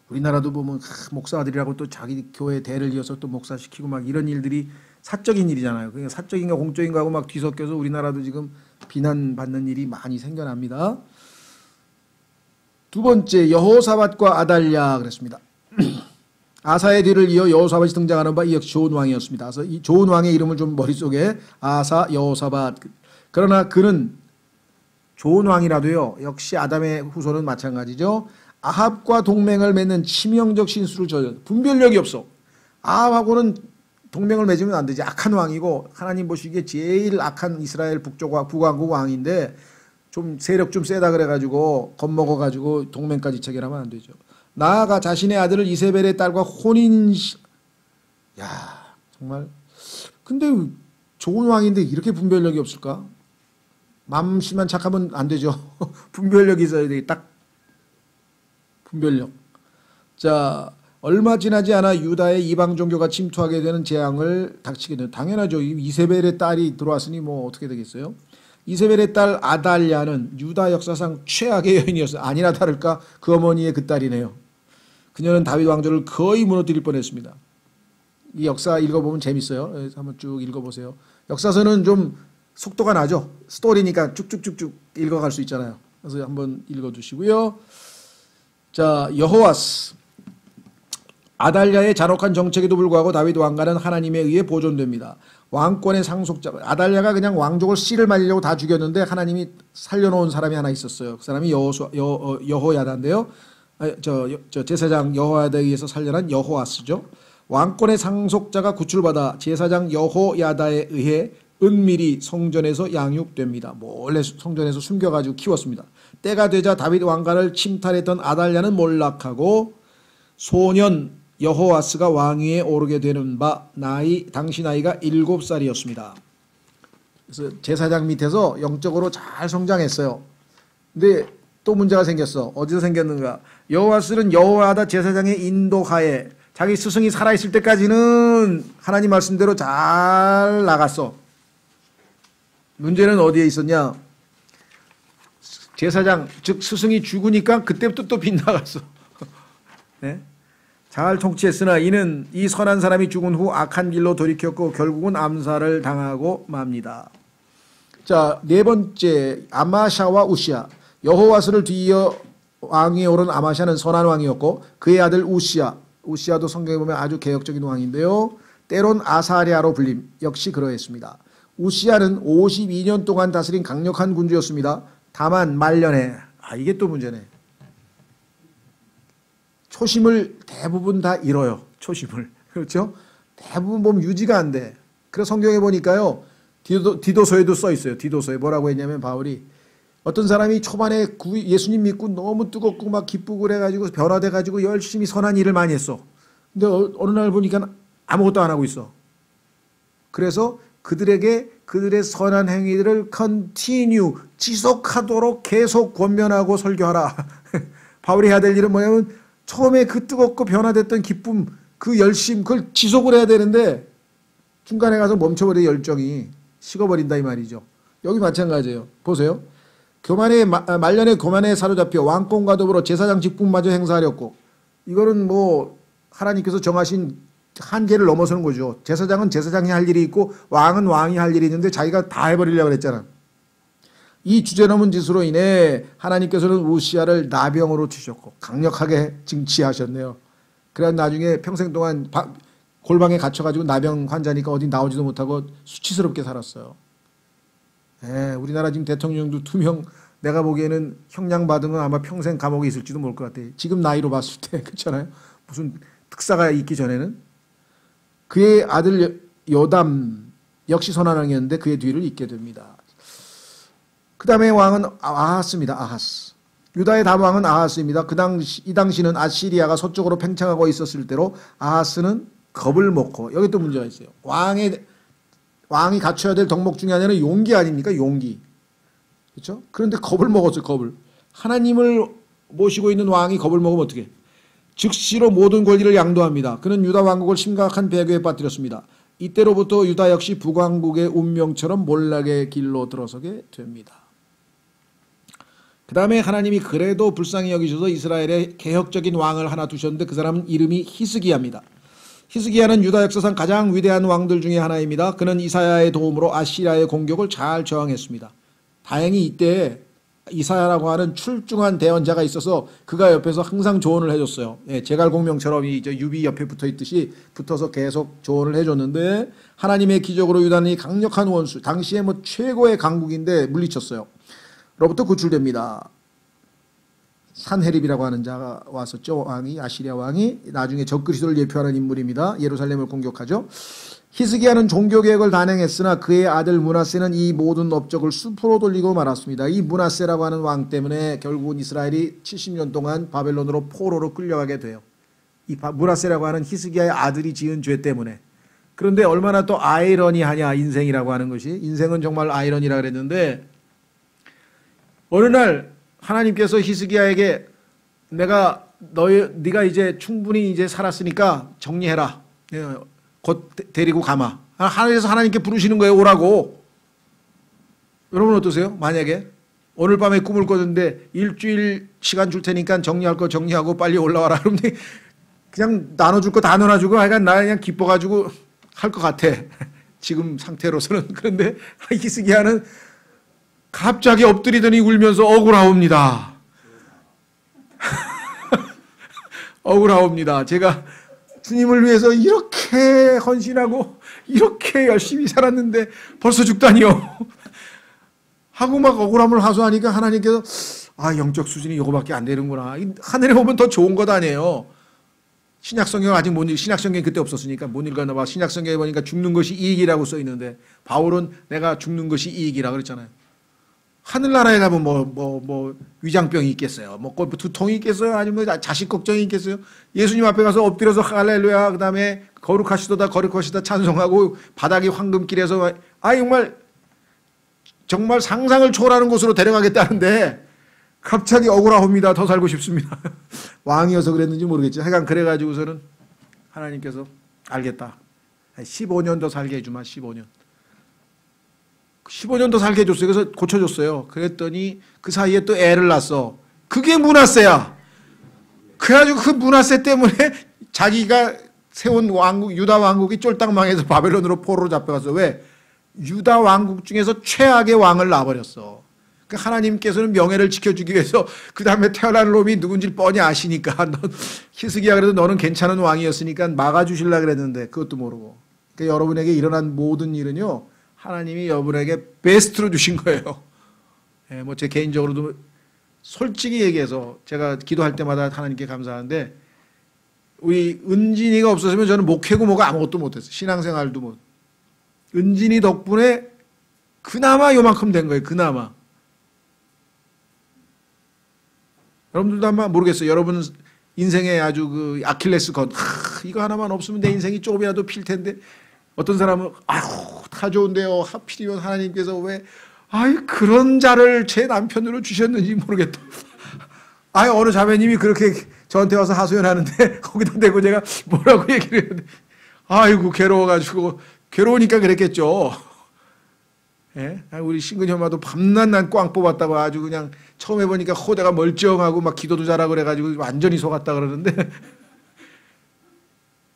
우리나라도 보면 목사들이라고 또 자기 교회 대를 이어서 또 목사시키고 막 이런 일들이 사적인 일이잖아요. 그러니까 사적인가 공적인가 하고 막 뒤섞여서 우리나라도 지금 비난받는 일이 많이 생겨납니다. 두 번째, 여호사밧과 아달랴 그랬습니다. 아사의 뒤를 이어 여호사밧이 등장하는 바 이 역시 좋은 왕이었습니다. 그래서 이 좋은 왕의 이름을 좀 머릿속에, 아사, 여호사밧. 그러나 그는 좋은 왕이라도요, 역시 아담의 후손은 마찬가지죠. 아합과 동맹을 맺는 치명적 신수를 저질렀다. 분별력이 없어. 아합하고는 동맹을 맺으면 안 되지. 악한 왕이고 하나님 보시기에 제일 악한 이스라엘 북왕국 왕인데 좀 세력 좀 세다 그래가지고 겁먹어가지고 동맹까지 체결하면 안 되죠. 나아가 자신의 아들을 이세벨의 딸과 야, 정말. 근데 좋은 왕인데 이렇게 분별력이 없을까? 맘씨만 착하면 안 되죠. 분별력이 있어야 돼. 딱 분별력. 자, 얼마 지나지 않아 유다의 이방 종교가 침투하게 되는 재앙을 닥치게 되는, 당연하죠. 이세벨의 딸이 들어왔으니 뭐 어떻게 되겠어요? 이세벨의 딸 아달랴는 유다 역사상 최악의 여인이었어요. 아니나 다를까 그 어머니의 그 딸이네요. 그녀는 다윗 왕조를 거의 무너뜨릴 뻔했습니다. 이 역사 읽어보면 재밌어요. 한번 쭉 읽어보세요. 역사서는 좀 속도가 나죠. 스토리니까 쭉쭉쭉쭉 읽어갈 수 있잖아요. 그래서 한번 읽어주시고요. 자, 여호와스. 아달랴의 잔혹한 정책에도 불구하고 다윗 왕가는 하나님에 의해 보존됩니다. 왕권의 상속자, 아달랴가 그냥 왕족을 씨를 말리려고 다 죽였는데 하나님이 살려놓은 사람이 하나 있었어요. 그 사람이 여호야다인데요. 저 제사장 여호야다에 의해서 살려난 여호와스죠. 왕권의 상속자가 구출받아 제사장 여호야다에 의해 은밀히 성전에서 양육됩니다. 몰래 성전에서 숨겨가지고 키웠습니다. 때가 되자 다윗 왕가를 침탈했던 아달랴는 몰락하고 소년 여호와스가 왕위에 오르게 되는 바 당시 나이가 7살이었습니다. 그래서 제사장 밑에서 영적으로 잘 성장했어요. 근데 또 문제가 생겼어. 어디서 생겼는가? 여호와스는 여호야다 제사장의 인도하에 자기 스승이 살아있을 때까지는 하나님 말씀대로 잘 나갔어. 문제는 어디에 있었냐? 제사장, 즉 스승이 죽으니까 그때부터 또 빗나갔어. 네? 잘 통치했으나 이는 이 선한 사람이 죽은 후 악한 길로 돌이켰고 결국은 암살을 당하고 맙니다. 자, 네 번째 아마샤와 우시야. 여호와스를 뒤이어 왕위에 오른 아마샤는 선한 왕이었고 그의 아들 우시야. 우시야도 성경에 보면 아주 개혁적인 왕인데요. 때론 아사랴로 불림. 역시 그러했습니다. 우시야는 52년 동안 다스린 강력한 군주였습니다. 다만 말년에 이게 또 문제네. 초심을 대부분 다 잃어요. 초심을. 그렇죠? 대부분 보면 유지가 안 돼. 그래서 성경에 보니까요. 디도서에도 써 있어요. 디도서에 뭐라고 했냐면 바울이 어떤 사람이 초반에 예수님 믿고 너무 뜨겁고 막 기쁘고 그래가지고 변화돼가지고 열심히 선한 일을 많이 했어. 근데 어느 날 보니까 아무것도 안 하고 있어. 그래서 그들에게 그들의 선한 행위들을 continue, 지속하도록 계속 권면하고 설교하라. 바울이 해야 될 일은 뭐냐면 처음에 그 뜨겁고 변화됐던 기쁨, 그 열심, 그걸 지속을 해야 되는데 중간에 가서 멈춰버린 열정이 식어버린다 이 말이죠. 여기 마찬가지예요. 보세요. 말년에 교만에 사로잡혀 왕권과 더불어 제사장 직분마저 행사하렸고 이거는 뭐 하나님께서 정하신 한계를 넘어서는 거죠. 제사장은 제사장이 할 일이 있고 왕은 왕이 할 일이 있는데 자기가 다 해버리려고 그랬잖아. 이 주제넘은 짓으로 인해 하나님께서는 우시야를 나병으로 치셨고 강력하게 징치하셨네요. 그래야 나중에 평생 동안 골방에 갇혀가지고 나병 환자니까 어디 나오지도 못하고 수치스럽게 살았어요. 우리나라 지금 대통령도 2명 내가 보기에는 형량 받으면 아마 평생 감옥에 있을지도 모를 것 같아. 지금 나이로 봤을 때 그렇잖아요. 무슨 특사가 있기 전에는. 그의 아들 요담 역시 선한 왕이었는데 그의 뒤를 잇게 됩니다. 그 다음에 왕은 아하스입니다. 아하스. 유다의 다음 왕은 아하스입니다. 이 당시는 아시리아가 서쪽으로 팽창하고 있었을 때로 아하스는 겁을 먹고 여기 또 문제가 있어요. 왕이 갖춰야 될 덕목 중에 하나는 용기 아닙니까? 용기. 그렇죠? 그런데 겁을 먹었어요. 겁을. 하나님을 모시고 있는 왕이 겁을 먹으면 어떻게 해? 즉시로 모든 권리를 양도합니다. 그는 유다 왕국을 심각한 배교에 빠뜨렸습니다. 이때로부터 유다 역시 북왕국의 운명처럼 몰락의 길로 들어서게 됩니다. 그 다음에 하나님이 그래도 불쌍히 여기셔서 이스라엘에 개혁적인 왕을 하나 두셨는데 그 사람은 이름이 히스기야입니다. 히스기야는 유다 역사상 가장 위대한 왕들 중에 하나입니다. 그는 이사야의 도움으로 아시리아의 공격을 잘 저항했습니다. 다행히 이때 이사야라고 하는 출중한 대언자가 있어서 그가 옆에서 항상 조언을 해줬어요. 제갈공명처럼 유비 옆에 붙어 있듯이 붙어서 계속 조언을 해줬는데 하나님의 기적으로 유다는 강력한 원수, 당시에 뭐 최고의 강국인데 물리쳤어요. 로부터 구출됩니다. 산헤립이라고 하는 자가 왔었죠. 왕이, 아시리아 왕이 나중에 적그리스도를 예표하는 인물입니다. 예루살렘을 공격하죠. 히스기야는 종교개혁을 단행했으나 그의 아들 므낫세는 이 모든 업적을 수포로 돌리고 말았습니다. 이 므낫세라고 하는 왕 때문에 결국은 이스라엘이 70년 동안 바벨론으로 포로로 끌려가게 돼요. 이 므낫세라고 하는 히스기야의 아들이 지은 죄 때문에. 그런데 얼마나 또 아이러니하냐 인생이라고 하는 것이. 인생은 정말 아이러니라 그랬는데 어느 날 하나님께서 히스기야에게 네가 이제 충분히 이제 살았으니까 정리해라. 곧 데리고 가마. 하늘에서 하나님께 부르시는 거예요. 오라고. 여러분 어떠세요? 만약에 오늘 밤에 꿈을 꿨는데 일주일 시간 줄 테니까 정리할 거 정리하고 빨리 올라와라. 그러면 그냥 나눠줄 거 다 나눠주고 하여간 나 그냥 기뻐가지고 할 것 같아. 지금 상태로서는. 그런데 히스기야는 갑자기 엎드리더니 울면서 억울하옵니다. 억울하옵니다. 제가 주님을 위해서 이렇게 헌신하고 이렇게 열심히 살았는데 벌써 죽다니요. 하고 막 억울함을 하소하니까 하나님께서 영적 수준이 이거밖에 안 되는구나. 하늘에 보면 더 좋은 것 아니에요. 신약성경 아직 신약성경이 그때 없었으니까 못 읽었나 봐. 신약성경에 보니까 죽는 것이 이익이라고 써 있는데 바울은 내가 죽는 것이 이익이라 그랬잖아요. 하늘나라에 가면 뭐 위장병이 있겠어요. 뭐 두통이 있겠어요. 아니면 자식 걱정이 있겠어요. 예수님 앞에 가서 엎드려서 할렐루야. 그 다음에 거룩하시도다 거룩하시다 찬송하고 바닥이 황금길에서 정말 상상을 초월하는 곳으로 데려가겠다는데 갑자기 억울하옵니다. 더 살고 싶습니다. 왕이어서 그랬는지 모르겠지. 하여간 그래가지고서는 하나님께서 알겠다. 15년 더 살게 해주마. 15년 더 살게 해줬어요. 그래서 고쳐줬어요. 그랬더니 그 사이에 또 애를 낳았어. 그게 므낫세야. 그래가지고 그 므낫세 때문에 자기가 세운 왕국, 유다 왕국이 쫄딱 망해서 바벨론으로 포로로 잡혀갔어. 왜? 유다 왕국 중에서 최악의 왕을 놔버렸어. 그러니까 하나님께서는 명예를 지켜주기 위해서 그 다음에 태어날 놈이 누군지 뻔히 아시니까 히스기야 그래도 너는 괜찮은 왕이었으니까 막아주실라 그랬는데 그것도 모르고. 그러니까 여러분에게 일어난 모든 일은요 하나님이 여러분에게 베스트로 주신 거예요. 예, 뭐 제 개인적으로도 솔직히 얘기해서 제가 기도할 때마다 하나님께 감사하는데 우리 은진이가 없었으면 저는 목회고 뭐가 아무것도 못했어요. 신앙생활도 못. 은진이 덕분에 그나마 요만큼 된 거예요. 그나마. 여러분들도 아마 모르겠어요. 여러분 인생에 아주 그 아킬레스 건 이거 하나만 없으면 내 인생이 조금이라도 필 텐데 어떤 사람은 아휴 다 좋은데요. 하필이면 하나님께서 왜 그런 자를 제 남편으로 주셨는지 모르겠다. 어느 자매님이 그렇게 저한테 와서 하소연하는데 거기다 대고 제가 뭐라고 얘기를 했는데 아이고 괴로워가지고 괴로우니까 그랬겠죠. 예? 우리 신근이 엄마도 밤낮 난 꽝 뽑았다고 아주 그냥 처음 해보니까 호대가 멀쩡하고 막 기도도 잘하고 그래가지고 완전히 속았다 그러는데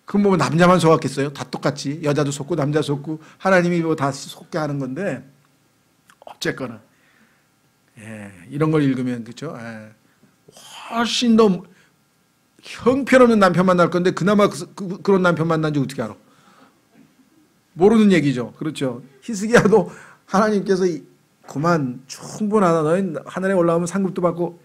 그건 뭐 남자만 속았겠어요? 다 똑같이 여자도 속고 남자 속고 하나님이 뭐 다 속게 하는 건데 어쨌거나 예, 이런 걸 읽으면 그렇죠? 예, 훨씬 더 형편없는 남편 만날 건데 그나마 그런 남편 만난 지 어떻게 알아? 모르는 얘기죠. 그렇죠? 히스기야도 하나님께서 그만 충분하다. 너희 하늘에 올라오면 상급도 받고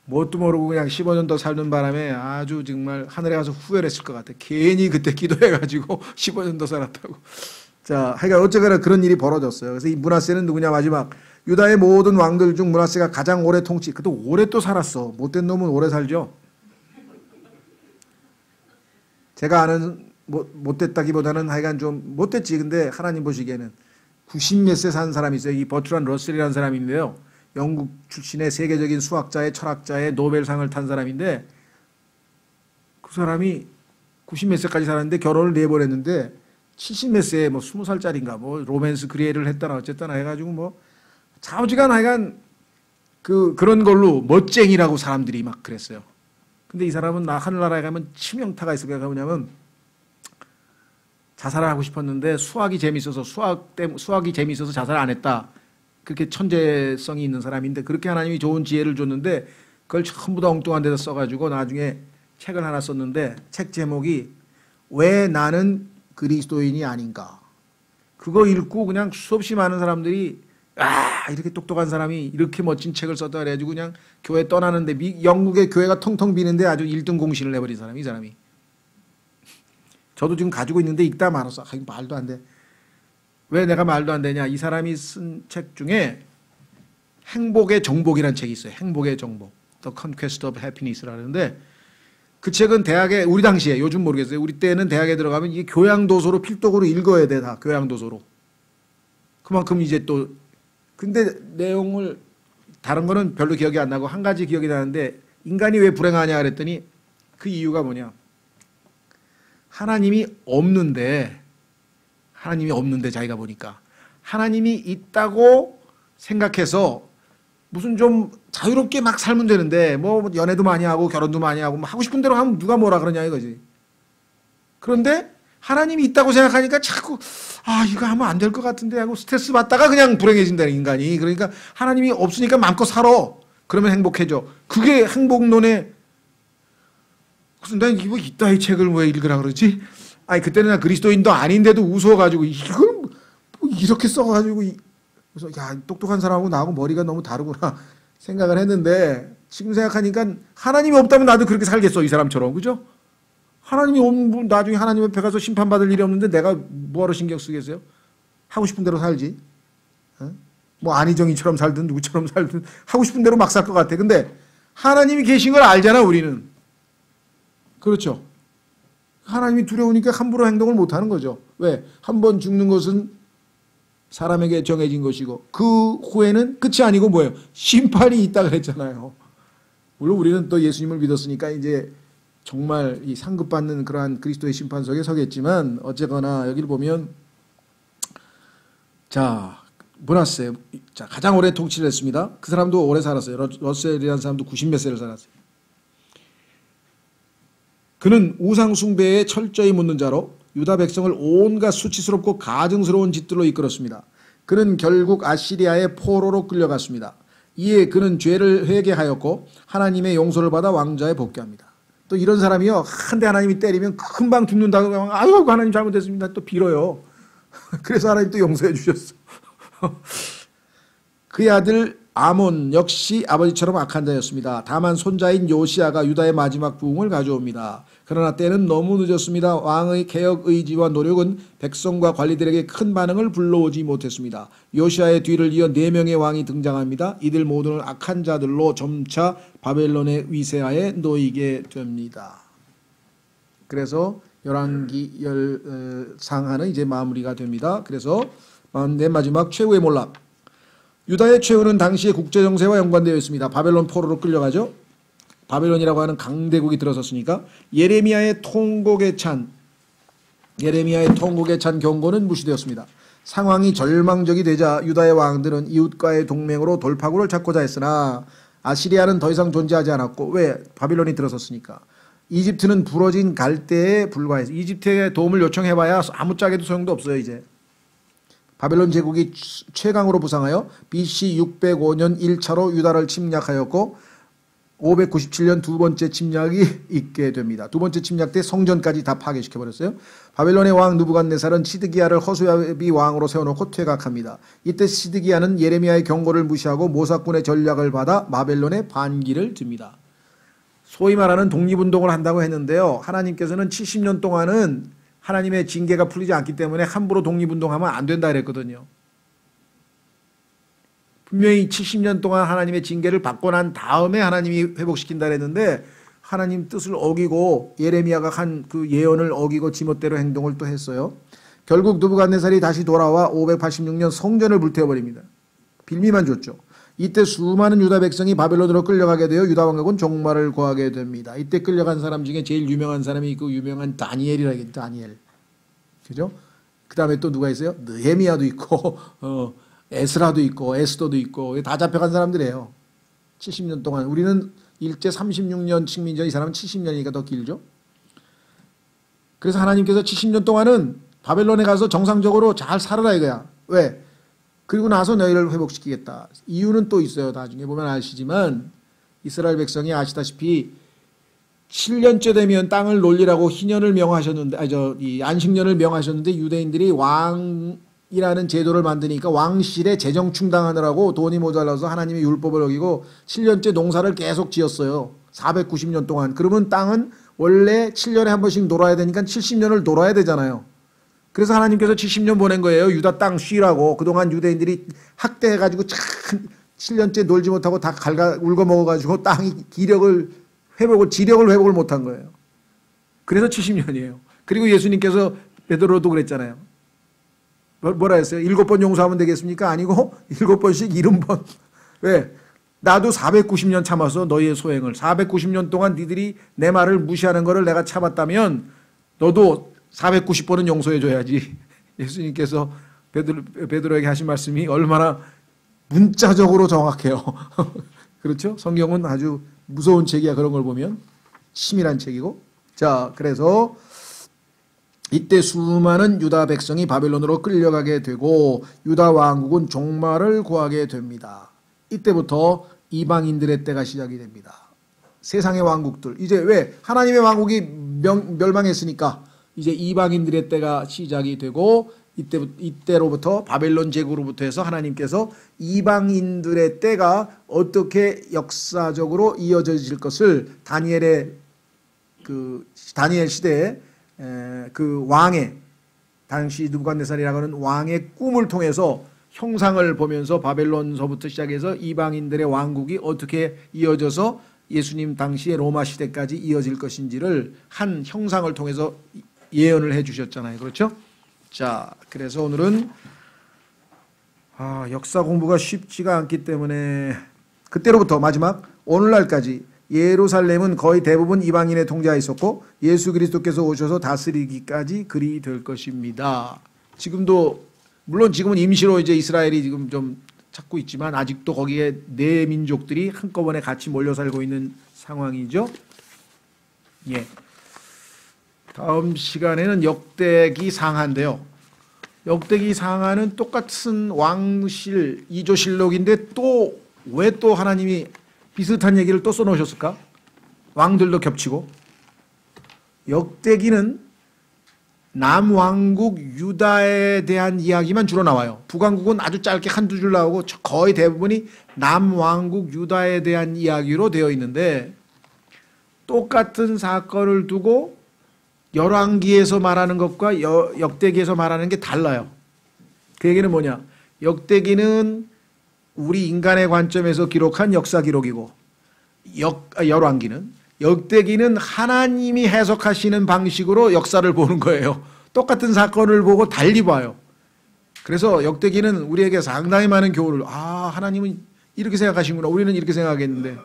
뭣도 모르고 그냥 15년 더 살는 바람에 아주 정말 하늘에 가서 후회했을 것 같아. 괜히 그때 기도해가지고 15년 더 살았다고. 자, 하여간 어쨌거나 그런 일이 벌어졌어요. 그래서 이 므낫세는 누구냐 마지막 유다의 모든 왕들 중 므낫세가 가장 오래 통치. 그도 오래 또 살았어. 못된 놈은 오래 살죠. 제가 아는 못됐다기보다는 하여간 좀 못됐지. 근데 하나님 보시기에는 90몇 세 산 사람이 있어요. 이 버트란 러셀이라는 사람인데요. 영국 출신의 세계적인 수학자의 철학자의 노벨상을 탄 사람인데 그 사람이 90몇 세까지 살았는데 결혼을 4번 했는데 70몇 세에 뭐 20살짜리인가 뭐 로맨스 그리에를 했다나 어쨌다나 해가지고 뭐 좌우지간 하여간 그런 걸로 멋쟁이라고 사람들이 막 그랬어요. 근데 이 사람은 하늘나라에 가면 치명타가 있어요. 그러니까 뭐냐면 자살을 하고 싶었는데 수학이 재밌어서 수학이 재밌어서 자살 안 했다. 그렇게 천재성이 있는 사람인데 그렇게 하나님이 좋은 지혜를 줬는데 그걸 전부 다 엉뚱한 데다 써가지고 나중에 책을 하나 썼는데 책 제목이 왜 나는 그리스도인이 아닌가. 그거 읽고 그냥 수없이 많은 사람들이 이렇게 똑똑한 사람이 이렇게 멋진 책을 썼다 그래가지고 그냥 교회 떠나는데 영국의 교회가 텅텅 비는데 아주 1등 공신을 해버린 사람이 이 사람이. 저도 지금 가지고 있는데 읽다 말았어. 말도 안 돼. 왜 내가 말도 안 되냐. 이 사람이 쓴 책 중에 행복의 정복이라는 책이 있어요. 행복의 정복. The Conquest of Happiness라는데 그 책은 대학에 우리 당시에 요즘 모르겠어요. 우리 때는 대학에 들어가면 이게 교양도서로 필독으로 읽어야 돼. 다 교양도서로. 그만큼 이제 또 근데 내용을 다른 거는 별로 기억이 안 나고 한 가지 기억이 나는데 인간이 왜 불행하냐 그랬더니 그 이유가 뭐냐. 하나님이 없는데 자기가 보니까 하나님이 있다고 생각해서 무슨 좀 자유롭게 막 살면 되는데 뭐 연애도 많이 하고 결혼도 많이 하고 뭐 하고 싶은 대로 하면 누가 뭐라 그러냐 이거지. 그런데 하나님이 있다고 생각하니까 자꾸 이거 하면 안 될 것 같은데 하고 스트레스 받다가 그냥 불행해진다는 인간이. 그러니까 하나님이 없으니까 마음껏 살아. 그러면 행복해져. 그게 행복론의 무슨 난 이거 이따위 책을 왜 읽으라 그러지? 그때는 나 그리스도인도 아닌데도 웃어가지고 이걸 뭐 이렇게 써가지고 그래서 야 똑똑한 사람하고 나하고 머리가 너무 다르구나 생각을 했는데 지금 생각하니까 하나님이 없다면 나도 그렇게 살겠어 이 사람처럼. 그죠? 하나님이 없는 나중에 하나님 앞에 가서 심판받을 일이 없는데 내가 뭐하러 신경 쓰겠어요? 하고 싶은 대로 살지. 뭐 안희정이처럼 살든 누구처럼 살든 하고 싶은 대로 막 살 것 같아. 근데 하나님이 계신 걸 알잖아 우리는. 그렇죠. 하나님이 두려우니까 함부로 행동을 못하는 거죠. 왜? 한 번 죽는 것은 사람에게 정해진 것이고 그 후에는 끝이 아니고 뭐예요? 심판이 있다 그랬잖아요. 물론 우리는 또 예수님을 믿었으니까 이제 정말 이 상급받는 그러한 그리스도의 심판석에 서겠지만 어쨌거나 여기를 보면 자 므낫세 가장 오래 통치를 했습니다. 그 사람도 오래 살았어요. 러셀이라는 사람도 90몇 세를 살았어요. 그는 우상 숭배에 철저히 묻는 자로 유다 백성을 온갖 수치스럽고 가증스러운 짓들로 이끌었습니다. 그는 결국 아시리아의 포로로 끌려갔습니다. 이에 그는 죄를 회개하였고 하나님의 용서를 받아 왕좌에 복귀합니다. 또 이런 사람이요, 한 대 하나님이 때리면 금방 죽는다고 하면 아유 하나님 잘못했습니다 또 빌어요. 그래서 하나님 또 용서해 주셨어. 그의 아들 아몬 역시 아버지처럼 악한 자였습니다. 다만 손자인 요시아가 유다의 마지막 부흥을 가져옵니다. 그러나 때는 너무 늦었습니다. 왕의 개혁 의지와 노력은 백성과 관리들에게 큰 반응을 불러오지 못했습니다. 요시아의 뒤를 이어 4명의 왕이 등장합니다. 이들 모두는 악한 자들로 점차 바벨론의 위세하에 놓이게 됩니다. 그래서 열왕기 상하는 이제 마무리가 됩니다. 그래서 맨 마지막 최후의 몰락. 유다의 최후는 당시의 국제정세와 연관되어 있습니다. 바벨론 포로로 끌려가죠. 바벨론이라고 하는 강대국이 들어섰으니까 예레미야의 통곡에 찬 경고는 무시되었습니다. 상황이 절망적이 되자 유다의 왕들은 이웃과의 동맹으로 돌파구를 찾고자 했으나 아시리아는 더 이상 존재하지 않았고, 왜? 바빌론이 들어섰으니까. 이집트는 부러진 갈대에 불과해서 이집트에 도움을 요청해봐야 아무짝에도 소용도 없어요. 이제 바벨론 제국이 최강으로 부상하여 BC 605년 1차로 유다를 침략하였고 597년 두 번째 침략이 있게 됩니다. 두 번째 침략 때 성전까지 다 파괴시켜버렸어요. 바벨론의 왕 느부갓네살은 시드기야를 허수아비 왕으로 세워놓고 퇴각합니다. 이때 시드기야는 예레미야의 경고를 무시하고 모사꾼의 전략을 받아 바벨론에 반기를 듭니다. 소위 말하는 독립운동을 한다고 했는데요. 하나님께서는 70년 동안은 하나님의 징계가 풀리지 않기 때문에 함부로 독립운동하면 안 된다 그랬거든요. 분명히 70년 동안 하나님의 징계를 받고 난 다음에 하나님이 회복시킨다 그랬는데 하나님 뜻을 어기고 예레미야가 한 그 예언을 어기고 지멋대로 행동을 또 했어요. 결국 느부갓네살이 다시 돌아와 586년 성전을 불태워버립니다. 빌미만 줬죠. 이때 수많은 유다 백성이 바벨론으로 끌려가게 되어 유다 왕국은 종말을 구하게 됩니다. 이때 끌려간 사람 중에 제일 유명한 사람이 그 유명한 다니엘이라겠죠. 다니엘. 그죠? 그 다음에 또 누가 있어요? 느헤미야도 있고 에스라도 있고 에스더도 있고 다 잡혀간 사람들이에요. 70년 동안. 우리는 일제 36년 식민지, 이 사람은 70년이니까 더 길죠. 그래서 하나님께서 70년 동안은 바벨론에 가서 정상적으로 잘 살아라 이거야. 왜? 그리고 나서 너희를 회복시키겠다. 이유는 또 있어요. 나중에 보면 아시지만 이스라엘 백성이 아시다시피 7년째 되면 땅을 놀리라고 희년을 명하셨는데, 이 안식년을 명하셨는데 유대인들이 왕이라는 제도를 만드니까 왕실에 재정 충당하느라고 돈이 모자라서 하나님의 율법을 어기고 7년째 농사를 계속 지었어요. 490년 동안. 그러면 땅은 원래 7년에 한 번씩 놀아야 되니까 70년을 놀아야 되잖아요. 그래서 하나님께서 70년 보낸 거예요. 유다 땅 쉬라고. 그동안 유대인들이 학대해가지고 참 7년째 놀지 못하고 다 울고 먹어가지고 땅이 지력을 회복을 못한 거예요. 그래서 70년이에요. 그리고 예수님께서 베드로도 그랬잖아요. 뭐라 했어요? 7번 용서하면 되겠습니까? 아니고 7번씩 70번. 왜? 나도 490년 참아서 너희의 소행을 490년 동안 니들이 내 말을 무시하는 거를 내가 참았다면 너도 490번은 용서해줘야지. 예수님께서 베드로에게 하신 말씀이 얼마나 문자적으로 정확해요. 그렇죠? 성경은 아주 무서운 책이야. 그런 걸 보면 치밀한 책이고. 자, 그래서 이때 수많은 유다 백성이 바벨론으로 끌려가게 되고 유다 왕국은 종말을 구하게 됩니다. 이때부터 이방인들의 때가 시작이 됩니다. 세상의 왕국들. 이제 왜? 하나님의 왕국이 멸망했으니까 이제 이방인들의 때가 시작이 되고 이때로부터 바벨론 제국으로부터 해서 하나님께서 이방인들의 때가 어떻게 역사적으로 이어질 것을 다니엘 시대에 그 왕의 당시 느부갓네살이라고 하는 왕의 꿈을 통해서 형상을 보면서 바벨론서부터 시작해서 이방인들의 왕국이 어떻게 이어져서 예수님 당시의 로마 시대까지 이어질 것인지를 한 형상을 통해서 예언을 해 주셨잖아요. 그렇죠? 자, 그래서 오늘은 역사 공부가 쉽지가 않기 때문에 그때로부터 마지막 오늘날까지 예루살렘은 거의 대부분 이방인의 통제하에 있었고 예수 그리스도께서 오셔서 다스리기까지 그리 될 것입니다. 지금도 물론 지금은 임시로 이제 이스라엘이 지금 좀 찾고 있지만 아직도 거기에 네 민족들이 한꺼번에 같이 몰려 살고 있는 상황이죠. 예. 다음 시간에는 역대기 상하인데요. 역대기 상하는 똑같은 왕실 이조실록인데 또 왜 또 하나님이 비슷한 얘기를 또 써놓으셨을까? 왕들도 겹치고. 역대기는 남왕국 유다에 대한 이야기만 주로 나와요. 북왕국은 아주 짧게 한두 줄 나오고 거의 대부분이 남왕국 유다에 대한 이야기로 되어 있는데 똑같은 사건을 두고 열왕기에서 말하는 것과 역대기에서 말하는 게 달라요. 그 얘기는 뭐냐? 역대기는 우리 인간의 관점에서 기록한 역사 기록이고 열왕기는 역대기는 하나님이 해석하시는 방식으로 역사를 보는 거예요. 똑같은 사건을 보고 달리 봐요. 그래서 역대기는 우리에게 상당히 많은 교훈을 하나님은 이렇게 생각하시구나. 우리는 이렇게 생각했는데.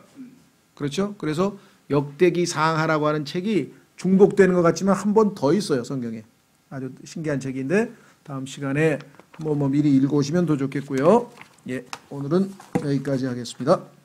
그렇죠? 그래서 역대기 상하라고 하는 책이 중복되는 것 같지만 한 번 더 있어요. 성경에. 아주 신기한 책인데 다음 시간에 한번 미리 읽어오시면 더 좋겠고요. 예, 오늘은 여기까지 하겠습니다.